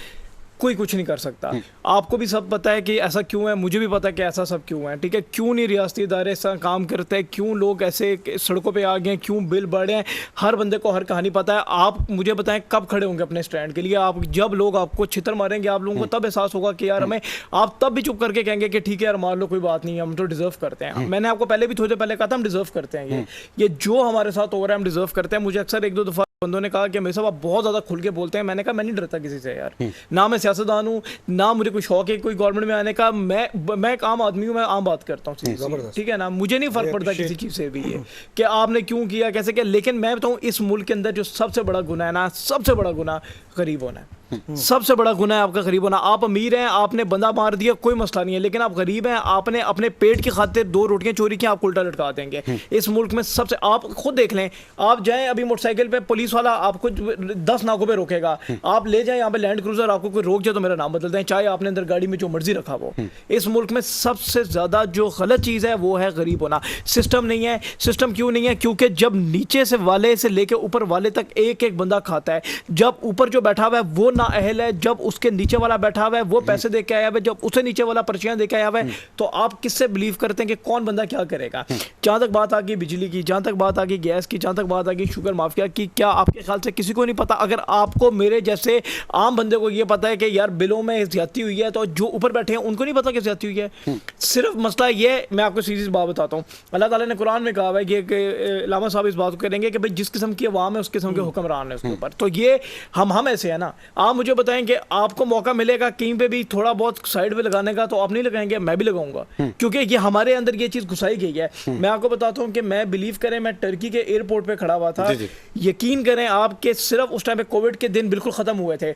[SPEAKER 4] کوئی کچھ نہیں کر سکتا. آپ کو بھی سب پتہ ہے کہ ایسا کیوں ہے، مجھے بھی پتہ ہے کہ ایسا سب کیوں ہے، ٹھیک ہے. کیوں نہیں ریاستی ادارے ایسا کام کرتے ہیں، کیوں لوگ ایسے سڑکوں پہ آ گئے ہیں، کیوں بل بڑھے ہیں. ہر بندے کو ہر کہانی پتہ ہے. آپ مجھے بتائیں کب کھڑے ہوں گے اپنے اسٹینڈ کے لیے؟ آپ جب لوگ آپ کو چھتر ماریں گے، آپ لوگوں کو تب احساس ہوگا کہ یار ہمیں، آپ تب بھی چپ کر کے کہیں گے کہ ٹھیک ہے یار مار لو، کوئی بات نہیں، ہم تو ڈیزرو کرتے ہیں. میں نے آپ کو پہلے بھی تھوڑے دیر پہلے کہا تھا ہم ڈیزرو کرتے ہیں. یہ جو ہمارے ساتھ ہو رہا ہے ہم ڈیزرو کرتے ہیں. مجھے اکثر 1-2 دفعہ بندوں نے کہا کہ میرے صاحب آپ بہت زیادہ کھل کے بولتے ہیں. میں نے کہا میں نہیں ڈرتا کسی سے یار، نہ میں سیاستدان ہوں، نہ مجھے کوئی شوق ہے کوئی گورنمنٹ میں آنے کا. میں ایک عام آدمی ہوں، میں عام بات کرتا ہوں، ٹھیک ہے نا. مجھے نہیں فرق پڑتا کسی چیز سے بھی یہ کہ آپ نے کیوں کیا کیسے کیا. لیکن میں بتاؤں اس ملک کے اندر جو سب سے بڑا گناہ ہے نا، سب سے بڑا گناہ غریب ہونا ہے. سب سے بڑا گناہ ہے آپ کا غریب ہونا. آپ امیر ہیں، آپ نے بندہ مار دیا، کوئی مسئلہ نہیں ہے، لیکن آپ غریب ہیں، آپ نے اپنے پیٹ کی خاطر 2 روٹیاں چوری کی، آپ کو الٹا لٹکا دیں گے. اس ملک میں سب سے، آپ خود دیکھ لیں، آپ جائیں ابھی موٹر سائیکل پہ، پولیس والا آپ کو 10 ناکوں پہ روکے گا. آپ لے جائیں یہاں پہ لینڈ کروزر، آپ کو کوئی روک جائے تو میرا نام بدل دیں، چاہے آپ نے اندر گاڑی میں جو مرضی رکھا ہو. اس ملک میں سب سے زیادہ جو غلط چیز ہے وہ ہے غریب ہونا. سسٹم نہیں ہے. سسٹم کیوں نہیں ہے؟ کیونکہ جب نیچے سے والے سے لے کے اوپر والے تک ایک ایک بندہ کھاتا ہے. جب اوپر جو بیٹھا ہوا ہے وہ نااہل ہے، جب اس کے نیچے والا بیٹھا ہوا ہے وہ پیسے دے کے آیا ہوا ہے، جب اسے نیچے والا پرچیاں دے کے آیا ہوا ہے، تو آپ کس سے بلیو کرتے ہیں کہ کون بندہ کیا کرے گا؟ جہاں تک بات آ گئی بجلی کی، جہاں تک بات آ گئی گیس کی، جہاں تک بات آ گئی شوگر مافیا کی، کیا آپ کے خیال سے کسی کو نہیں پتا؟ اگر آپ کو میرے جیسے عام بندے کو یہ پتا ہے کہ یار بلوں میں زیادتی ہوئی ہے، تو جو اوپر بیٹھے ہیں ان کو نہیں پتا کہ زیادتی ہوئی ہے. صرف مسئلہ یہ، میں آپ کو سیدھی بات بتاتا ہوں، اللہ تعالیٰ نے قرآن میں کہا ہے کہ علامہ صاحب اس بات کو کریں گے کہ بھائی جس قسم کی عوام ہے اس قسم کے حکمران ہے اس کے اوپر. تو یہ ہم ایسے ہیں نا. آپ مجھے بتائیں کہ آپ کو موقع ملے گا کہیں پہ بھی تھوڑا بہت سائڈ پہ لگانے کا تو آپ نہیں لگائیں گے؟ میں بھی لگاؤں گا، کیونکہ یہ ہمارے اندر یہ چیز گھسائی گئی ہے. میں آپ کو بتاتا ہوں کہ میں بلیو کریں، میں ٹرکی کے ایئرپورٹ پہ کھڑا ہوا تھا. یقین کریں آپ کہ صرف اس ٹائم پہ کووڈ کے دن بالکل ختم ہوئے تھے.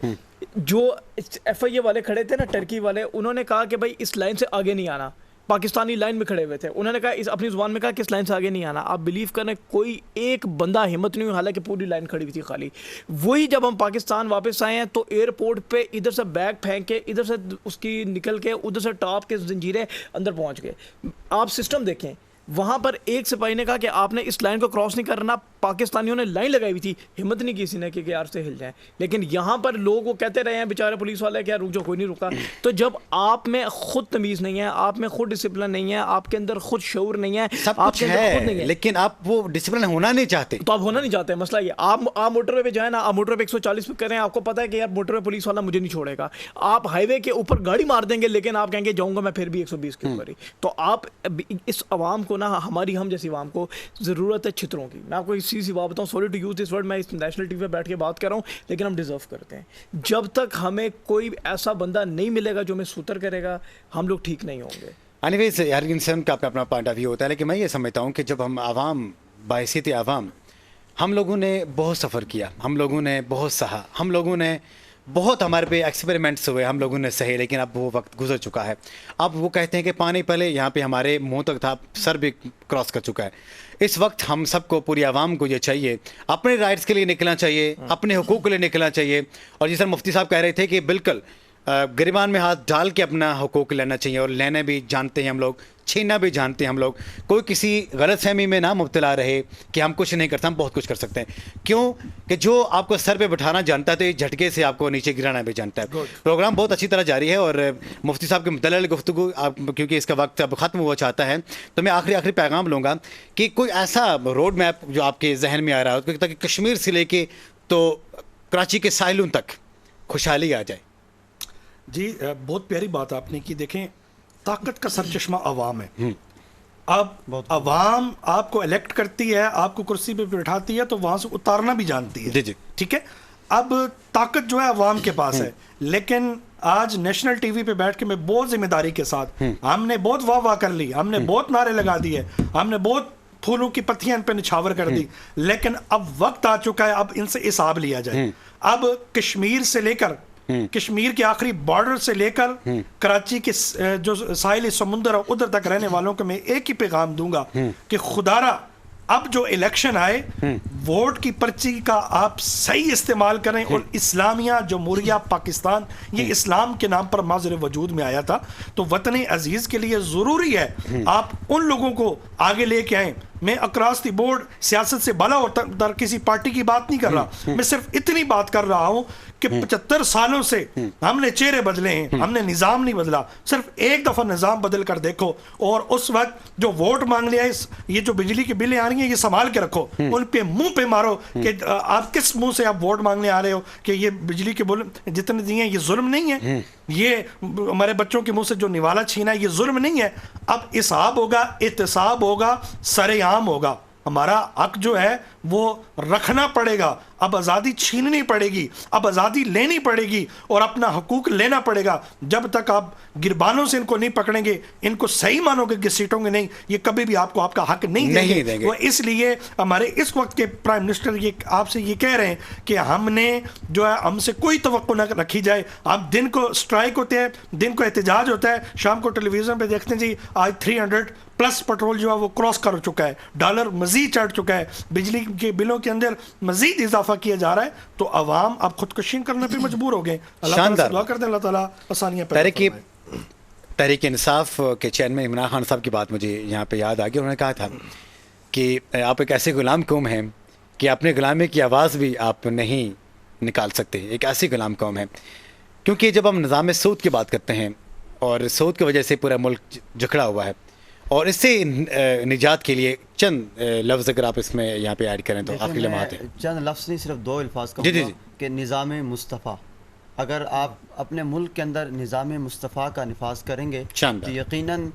[SPEAKER 4] جو ایف آئی اے والے کھڑے تھے نا، ٹرکی والے، انہوں نے کہا کہ بھائی اس لائن سے آگے نہیں آنا. پاکستانی لائن میں کھڑے ہوئے تھے، انہوں نے کہا اپنی زبان میں کہا کہ اس لائن سے آگے نہیں آنا. آپ بلیو کریں کوئی ایک بندہ ہمت نہیں ہوئی، حالانکہ پوری لائن کھڑی ہوئی تھی خالی. وہی جب ہم پاکستان واپس آئے ہیں تو ایئرپورٹ پہ ادھر سے بیگ پھینک کے، ادھر سے اس کی نکل کے، ادھر سے ٹاپ کے زنجیریں اندر پہنچ گئے. آپ سسٹم دیکھیں، وہاں پر ایک سپاہی نے کہا کہ آپ نے اس لائن کو کراس نہیں کرنا. پاکستانیوں نے لائن لگائی ہوئی تھی، ہمت نہیں کسی نے کہ یار سے ہل جائیں. لیکن یہاں پر لوگ وہ کہتے رہے ہیں بیچارے پولیس والے کہ یار رک جاؤ، کوئی نہیں رکا. تو جب آپ میں خود تمیز نہیں ہے، آپ میں خود ڈسپلن نہیں ہے، آپ کے اندر خود شعور نہیں ہے،
[SPEAKER 1] سب
[SPEAKER 4] آپ
[SPEAKER 1] کچھ
[SPEAKER 4] کے اندر خود نہیں
[SPEAKER 1] ہے
[SPEAKER 4] ہے،
[SPEAKER 1] لیکن آپ وہ ڈسپلن ہونا نہیں چاہتے.
[SPEAKER 4] تو آپ ہونا نہیں چاہتے. مسئلہ یہ، آپ موٹر وے پہ جائیں نا، آپ موٹر وے پہ 140 پہ کریں، آپ کو پتا ہے کہ یار موٹر وے پولیس والا مجھے نہیں چھوڑے گا. آپ ہائی وے کے اوپر گاڑی مار دیں گے، لیکن آپ کہیں گے جاؤں گا میں پھر بھی 120 کے اوپر ہی. تو آپ اس عوام کو نا، ہماری ہم جیسی عوام کو ضرورت ہے چھتروں کی. میں آپ کو اسی سی بات بتاؤں، sorry to use this word, میں اس نیشنل ٹی وی پہ بیٹھ کے بات کر رہا ہوں، لیکن ہم ڈیزرو کرتے ہیں. جب تک ہمیں کوئی ایسا بندہ نہیں ملے گا جو ہمیں سوتر کرے گا، ہم لوگ ٹھیک نہیں ہوں گے.
[SPEAKER 1] اینی ویز ہر انسان کا اپنا پوائنٹ آف ویو ہوتا ہے، لیکن میں یہ سمجھتا ہوں کہ جب ہم عوام، باعثیت عوام، ہم لوگوں نے بہت سفر کیا، ہم لوگوں نے بہت سہا، ہم لوگوں نے بہت ہمارے پہ ایکسپیریمنٹس ہوئے، ہم لوگوں نے سہے، لیکن اب وہ وقت گزر چکا ہے. اب وہ کہتے ہیں کہ پانی پہلے یہاں پہ ہمارے منہ تک تھا، سر بھی کراس کر چکا ہے. اس وقت ہم سب کو، پوری عوام کو یہ چاہیے اپنے رائٹس کے لیے نکلنا چاہیے، اپنے حقوق کے لیے نکلنا چاہیے. اور جس طرح مفتی صاحب کہہ رہے تھے کہ بالکل گریبان میں ہاتھ ڈال کے اپنا حقوق لینا چاہیے، اور لینا بھی جانتے ہیں ہم لوگ، چھیننا بھی جانتے ہیں ہم لوگ. کوئی کسی غلط فہمی میں نہ مبتلا رہے کہ ہم کچھ نہیں کرتے، ہم بہت کچھ کر سکتے ہیں. کیوں کہ جو آپ کو سر پہ بٹھانا جانتا ہے تو ایک جھٹکے سے آپ کو نیچے گرانا بھی جانتا ہے. پروگرام بہت اچھی طرح جاری ہے، اور مفتی صاحب کے متعلق گفتگو کیونکہ اس کا وقت اب ختم ہوا چاہتا ہے، تو میں آخری پیغام لوں گا کہ کوئی ایسا روڈ میپ جو آپ کے ذہن میں آ رہا ہو تاکہ کشمیر سے لے کے تو کراچی کے ساحلوں تک خوشحالی آ جائے.
[SPEAKER 2] جی بہت پیاری بات آپ نے کی. دیکھیں، طاقت کا سرچشمہ عوام ہے. اب عوام آپ کو الیکٹ کرتی ہے، آپ کو کرسی پہ بٹھاتی ہے، تو وہاں سے اتارنا بھی جانتی ہے.
[SPEAKER 1] جی
[SPEAKER 2] ٹھیک ہے. اب طاقت جو ہے عوام کے پاس ہے، لیکن آج نیشنل ٹی وی پہ بیٹھ کے میں بہت ذمہ داری کے ساتھ، ہم نے بہت واہ کر لی، ہم نے بہت نعرے لگا دیے، ہم نے بہت پھولوں کی پتیاں ان پہ نچھاور کر دی، لیکن اب وقت آ چکا ہے اب ان سے حساب لیا جائے. اب کشمیر سے لے کر کشمیر کے آخری بارڈر سے لے کر کراچی کے جو ساحلی سمندر ہے ادھر تک رہنے والوں کو میں ایک ہی پیغام دوں گا کہ خدارا اب جو الیکشن آئے، ووٹ کی پرچی کا آپ صحیح استعمال کریں. اور اسلامیہ جمہوریہ پاکستان یہ اسلام کے نام پر ماضر وجود میں آیا تھا، تو وطن عزیز کے لیے ضروری ہے آپ ان لوگوں کو آگے لے کے آئیں. میں اکراس دی بورڈ سیاست سے بالا اور در کسی پارٹی کی بات نہیں کر رہا، میں صرف اتنی بات کر رہا ہوں کہ 75 سالوں سے ہم نے چہرے بدلے ہیں، ہم نے نظام نہیں بدلا. صرف ایک دفعہ نظام بدل کر دیکھو، اور اس وقت جو ووٹ مانگ لیا ہے، یہ جو بجلی کی بلیں آ رہی ہیں یہ سنبھال کے رکھو، ان پہ منہ پہ مارو کہ آپ کس منہ سے آپ ووٹ مانگنے آ رہے ہو کہ یہ بجلی کے بل جتنے دیے ہیں یہ ظلم نہیں ہے، یہ ہمارے بچوں کے منہ سے جو نوالا چھینا ہے یہ ظلم نہیں ہے. اب حساب ہوگا، احتساب ہوگا، سر عام ہوگا. ہمارا حق جو ہے وہ رکھنا پڑے گا. اب آزادی چھیننی پڑے گی، اب آزادی لینی پڑے گی، اور اپنا حقوق لینا پڑے گا. جب تک آپ گربانوں سے ان کو نہیں پکڑیں گے، ان کو صحیح مانو گے، گھسیٹوں گے نہیں، یہ کبھی بھی آپ کو آپ کا حق نہیں دیں گے. وہ اس لیے ہمارے اس وقت کے پرائم منسٹر یہ آپ سے یہ کہہ رہے ہیں کہ ہم نے جو ہے ہم سے کوئی توقع نہ رکھی جائے. اب دن کو اسٹرائک ہوتے ہیں، دن کو احتجاج ہوتا ہے، شام کو ٹیلی ویژن پہ دیکھتے ہیں جی آج 300 پلس پیٹرول جو ہے وہ کراس کر چکا ہے، ڈالر مزید چڑھ چکا ہے، بجلی کے بلوں کے اندر مزید اضافہ کیا جا رہا ہے. تو عوام اب خودکشی کرنے پہ مجبور ہو گئے. اللہ تعالیٰ سے دعا کرتے ہیں اللہ تعالیٰ آسانیاں پیدا فرمائے.
[SPEAKER 1] تحریک انصاف کے چیئرمین عمران خان صاحب کی بات مجھے یہاں پہ یاد آ گئی. انہوں نے کہا تھا کہ آپ ایک ایسے غلام قوم ہیں کہ اپنے غلامی کی آواز بھی آپ نہیں نکال سکتے. ایک ایسی غلام قوم ہے کیونکہ جب ہم نظام سود کی بات کرتے ہیں، اور سود کی وجہ سے پورا ملک جکڑا ہوا ہے، اور اس سے نجات کے لیے چند لفظ اگر آپ اس میں یہاں پہ ایڈ کریں تو آخری لمحات ہیں.
[SPEAKER 3] چند لفظ نہیں، صرف 2 الفاظ کہوں گا کہ نظام مصطفیٰ. اگر آپ اپنے ملک کے اندر نظام مصطفیٰ کا نفاذ کریں گے تو یقیناً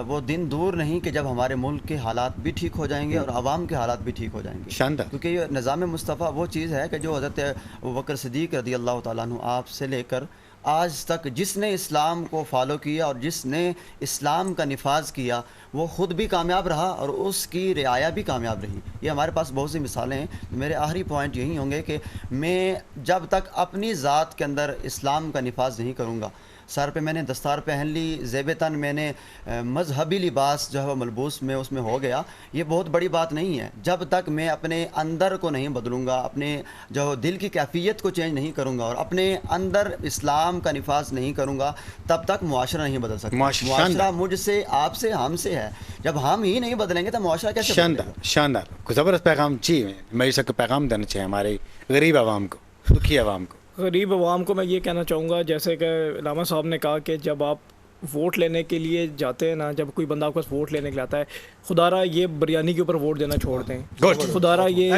[SPEAKER 3] وہ دن دور نہیں کہ جب ہمارے ملک کے حالات بھی ٹھیک ہو جائیں گے اور عوام کے حالات بھی ٹھیک ہو جائیں گے.
[SPEAKER 1] شاندار.
[SPEAKER 3] کیونکہ یہ نظام مصطفیٰ وہ چیز ہے کہ جو حضرت ابوبکر صدیق رضی اللہ تعالیٰ عنہ آپ سے لے کر آج تک جس نے اسلام کو فالو کیا اور جس نے اسلام کا نفاذ کیا وہ خود بھی کامیاب رہا اور اس کی رعایا بھی کامیاب رہی. یہ ہمارے پاس بہت سی مثالیں ہیں. میرے آخری پوائنٹ یہی ہوں گے کہ میں جب تک اپنی ذات کے اندر اسلام کا نفاذ نہیں کروں گا، سر پہ میں نے دستار پہن لی، زیب تن میں نے مذہبی لباس جو ہے وہ ملبوس میں اس میں ہو گیا، یہ بہت بڑی بات نہیں ہے. جب تک میں اپنے اندر کو نہیں بدلوں گا، اپنے جو دل کی کیفیت کو چینج نہیں کروں گا اور اپنے اندر اسلام کا نفاذ نہیں کروں گا، تب تک معاشرہ نہیں بدل سکتا. معاشرہ مجھ سے، آپ سے، ہم سے ہے. جب ہم ہی نہیں بدلیں گے تو معاشرہ کیسے بدلے گا؟
[SPEAKER 1] شاندار. زبردست پیغام. جی میں اس کو پیغام دینا چاہیے ہمارے غریب عوام کو، دکھی عوام کو.
[SPEAKER 4] غریب عوام کو میں یہ کہنا چاہوں گا، جیسے کہ علامہ صاحب نے کہا کہ جب آپ ووٹ لینے کے لیے جاتے ہیں نا، جب کوئی بندہ آپ کے پاس ووٹ لینے کے لیے آتا ہے، خدارا یہ بریانی کے اوپر ووٹ دینا چھوڑ دیں، خدارا یہ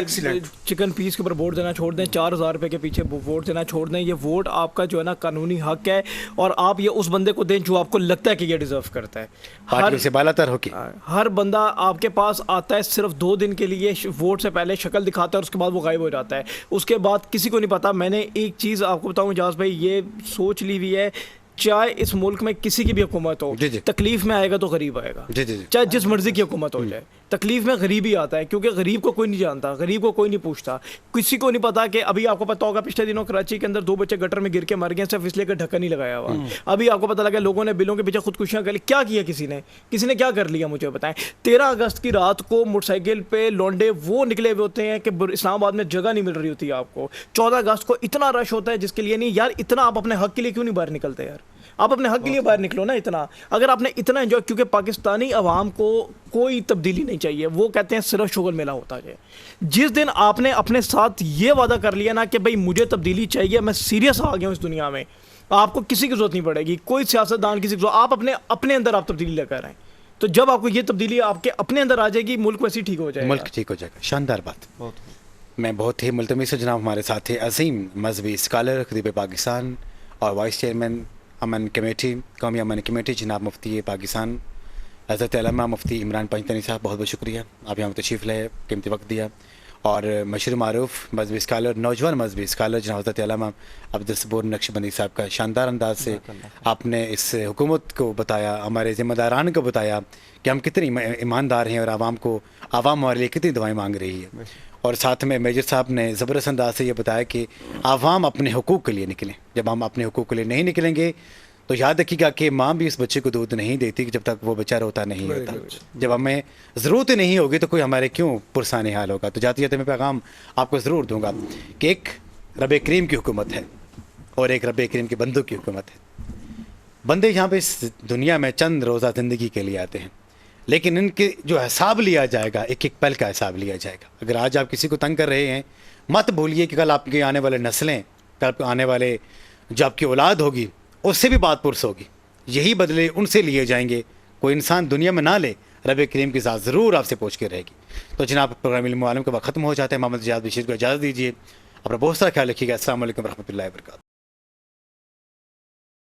[SPEAKER 4] چکن پیس کے اوپر ووٹ دینا چھوڑ دیں، 4000 روپے کے پیچھے ووٹ دینا چھوڑ دیں. یہ ووٹ آپ کا جو ہے نا قانونی حق ہے، اور آپ یہ اس بندے کو دیں جو آپ کو لگتا ہے کہ یہ ڈیزرو کرتا ہے.
[SPEAKER 1] پارٹی سے بالا تر ہو کے
[SPEAKER 4] ہر بندہ آپ کے پاس آتا ہے صرف 2 دن کے لیے، ووٹ سے پہلے شکل دکھاتا ہے اور اس کے بعد وہ غائب ہو جاتا ہے. اس کے بعد کسی کو نہیں پتا. میں نے ایک چیز آپ کو بتاؤں اجاز بھائی، یہ سوچ لی ہوئی ہے، چاہے اس ملک میں کسی کی بھی حکومت ہو، تکلیف میں آئے گا تو غریب آئے گا، چاہے جس مرضی کی حکومت ہو جائے. تکلیف میں غریب ہی آتا ہے، کیونکہ غریب کو کوئی نہیں جانتا، غریب کو کوئی نہیں پوچھتا، کسی کو نہیں پتا کہ ابھی آپ کو پتا ہوگا پچھلے دنوں کراچی کے اندر 2 بچے گٹر میں گر کے مر گئے صرف اس لیے کہ ڈھکن نہیں لگایا ہوا. ابھی آپ کو پتا لگا لوگوں نے بلوں کے پیچھے خودکشیاں کر لی. کیا کیا کسی نے کیا کر لیا مجھے بتائیں. 13 اگست کی رات کو موٹر سائیکل پہ لونڈے وہ نکلے ہوئے ہوتے ہیں کہ اسلام آباد میں جگہ نہیں مل رہی ہوتی آپ کو. 14 اگست کو اتنا رش ہوتا ہے جس کے لیے نہیں یار، اتنا آپ اپنے حق کے لیے کیوں نہیں باہر نکلتے یار؟ آپ اپنے حق کے لیے باہر نکلو نا. اتنا اگر آپ نے اتنا انجوائے، کیونکہ پاکستانی عوام کو کوئی تبدیلی نہیں چاہیے، وہ کہتے ہیں صرف شغل میلہ ہوتا ہے. جس دن آپ نے اپنے ساتھ یہ وعدہ کر لیا نا کہ بھائی مجھے تبدیلی چاہیے، میں سیریس آ گیا ہوں اس دنیا میں، آپ کو کسی کی ضرورت نہیں پڑے گی، کوئی سیاستدان کسی کی ضرورت، آپ اپنے اندر آپ تبدیلی لے کر آئیں. تو جب آپ کو یہ تبدیلی آپ کے اپنے اندر آ جائے گی، ملک ویسے ٹھیک ہو جائے گا.
[SPEAKER 1] ملک ٹھیک ہو جائے گا. شاندار بات.
[SPEAKER 3] بہت
[SPEAKER 1] میں بہت ہی ملتمس ہوں جناب ہمارے ساتھ تھے عظیم مذہبی اسکالر خطیب پاکستان اور وائس چیئرمین امن کمیٹی، قومی امن کمیٹی، جناب مفتی پاکستان حضرت علامہ مفتی عمران پنجتنی صاحب. بہت بہت شکریہ، آپ یہاں تشریف لائے، قیمتی وقت دیا. اور مشہور معروف مذہبی اسکالر، نوجوان مذہبی اسکالر جناب حضرت علامہ عبدالصبور نقشبندی صاحب کا شاندار انداز سے آپ نے اس حکومت کو بتایا، ہمارے ذمہ داران کو بتایا کہ ہم کتنی ایماندار ہیں اور عوام ہمارے لیے کتنی دعائیں مانگ رہی ہے. اور ساتھ میں میجر صاحب نے زبردست انداز سے یہ بتایا کہ عوام اپنے حقوق کے لیے نکلیں. جب ہم اپنے حقوق کے لیے نہیں نکلیں گے تو یاد رکھیے گا کہ ماں بھی اس بچے کو دودھ نہیں دیتی جب تک وہ بچہ روتا نہیں ہوتا. جب ہمیں ضرورت نہیں ہوگی تو کوئی ہمارے کیوں پرسان حال ہوگا. تو جاتے جاتے میں پیغام آپ کو ضرور دوں گا کہ ایک رب کریم کی حکومت ہے اور ایک رب کریم کے بندوں کی حکومت ہے. بندے یہاں پہ اس دنیا میں چند روزہ زندگی کے لیے آتے ہیں، لیکن ان کے جو حساب لیا جائے گا، ایک ایک پل کا حساب لیا جائے گا. اگر آج آپ کسی کو تنگ کر رہے ہیں، مت بھولیے کہ کل آپ کے آنے والے نسلیں، کل آنے والے جو آپ کی اولاد ہوگی اس سے بھی بات پرس ہوگی. یہی بدلے ان سے لیے جائیں گے. کوئی انسان دنیا میں نہ لے، رب کریم کے ساتھ ضرور آپ سے پوچھ کے رہے گی. تو جناب پروگرام علم و عالم کا وقت ختم ہو جاتا ہے. محمد جہاد بشیر کو اجازت دیجیے. اپنا بہت سارا خیال رکھیے گا. السلام علیکم ورحمۃ اللہ وبرکاتہ.